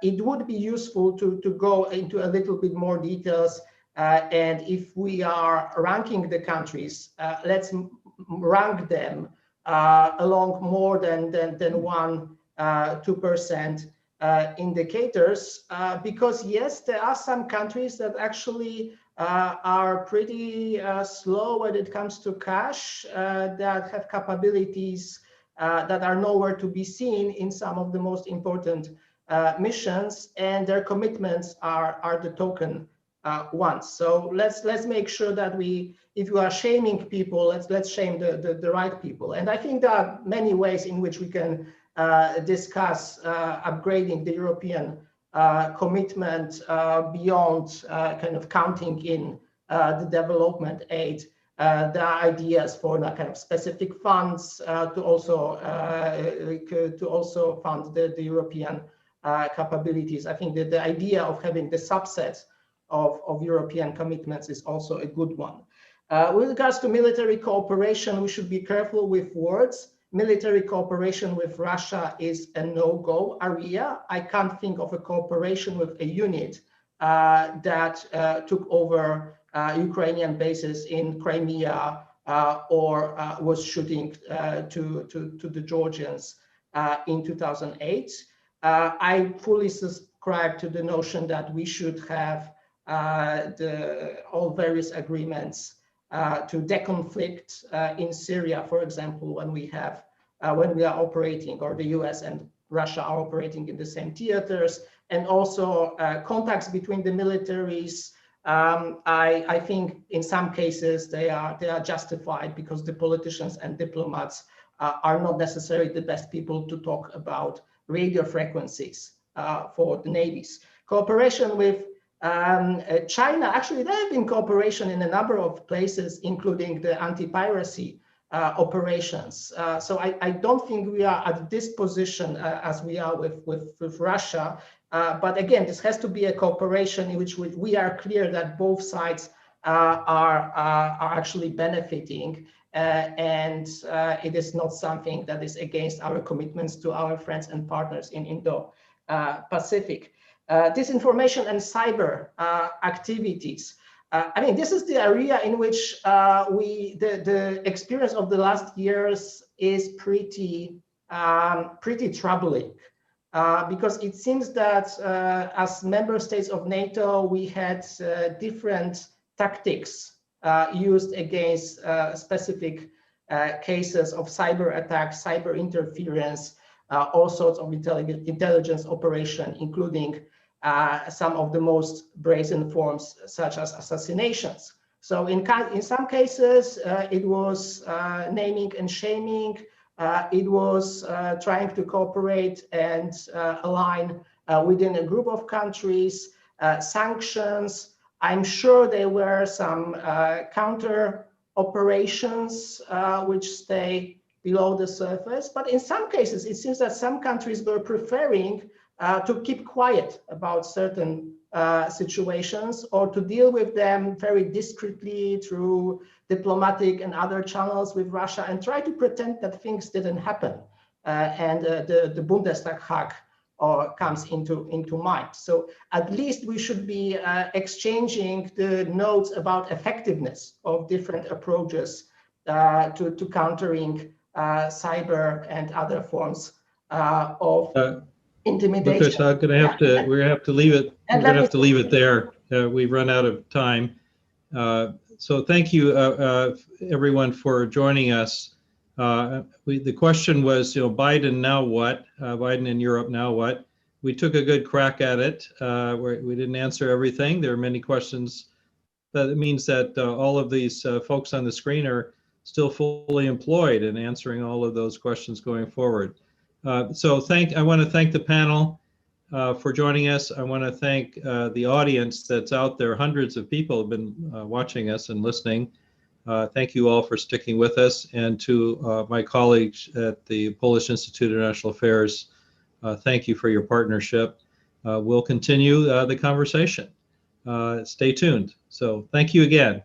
it would be useful to go into a little bit more details. And if we are ranking the countries, let's rank them along more than 2% indicators, because yes, there are some countries that actually are pretty slow when it comes to cash, that have capabilities that are nowhere to be seen in some of the most important missions, and their commitments are the token ones. So let's make sure that if you are shaming people, let's shame the right people. And I think there are many ways in which we can discuss upgrading the European commitment beyond kind of counting in the development aid. There are ideas for kind of specific funds to also fund the European capabilities. I think that the idea of having the subset of European commitments is also a good one. With regards to military cooperation, we should be careful with words. Military cooperation with Russia is a no-go area. I can't think of a cooperation with a unit that took over Ukrainian bases in Crimea or was shooting to the Georgians in 2008. I fully subscribe to the notion that we should have all various agreements to deconflict in Syria, for example, when we are operating, or the US and Russia are operating in the same theaters, and also contacts between the militaries I think in some cases they are justified because the politicians and diplomats are not necessarily the best people to talk about radio frequencies for the navies. Cooperation with China, actually there have been cooperation in a number of places, including the anti-piracy operations. So I don't think we are at this position as we are with Russia. But again, this has to be a cooperation in which we are clear that both sides are actually benefiting, and it is not something that is against our commitments to our friends and partners in Indo-Pacific. Disinformation and cyber activities. I mean, this is the area in which the experience of the last years is pretty troubling. Because it seems that as member states of NATO, we had different tactics used against specific cases of cyber attacks, cyber interference, all sorts of intelligence operation, including some of the most brazen forms, such as assassinations. So in some cases, it was naming and shaming. It was trying to cooperate and align within a group of countries, sanctions. I'm sure there were some counter operations which stay below the surface. But in some cases, it seems that some countries were preferring to keep quiet about certain situations, or to deal with them very discreetly through diplomatic and other channels with Russia, and try to pretend that things didn't happen. And the Bundestag hack comes into mind. So at least we should be exchanging the notes about effectiveness of different approaches to countering cyber and other forms of intimidation. Lucas, we're gonna have to leave it. We're gonna have to leave it there. We've run out of time. So thank you, everyone, for joining us. The question was, Biden, now what? Biden in Europe, now what? We took a good crack at it. We didn't answer everything. There are many questions. That means that all of these folks on the screen are still fully employed in answering all of those questions going forward. So I want to thank the panel for joining us. I want to thank the audience that's out there. Hundreds of people have been watching us and listening. Thank you all for sticking with us. And to my colleagues at the Polish Institute of International Affairs, thank you for your partnership. We'll continue the conversation. Stay tuned. So thank you again.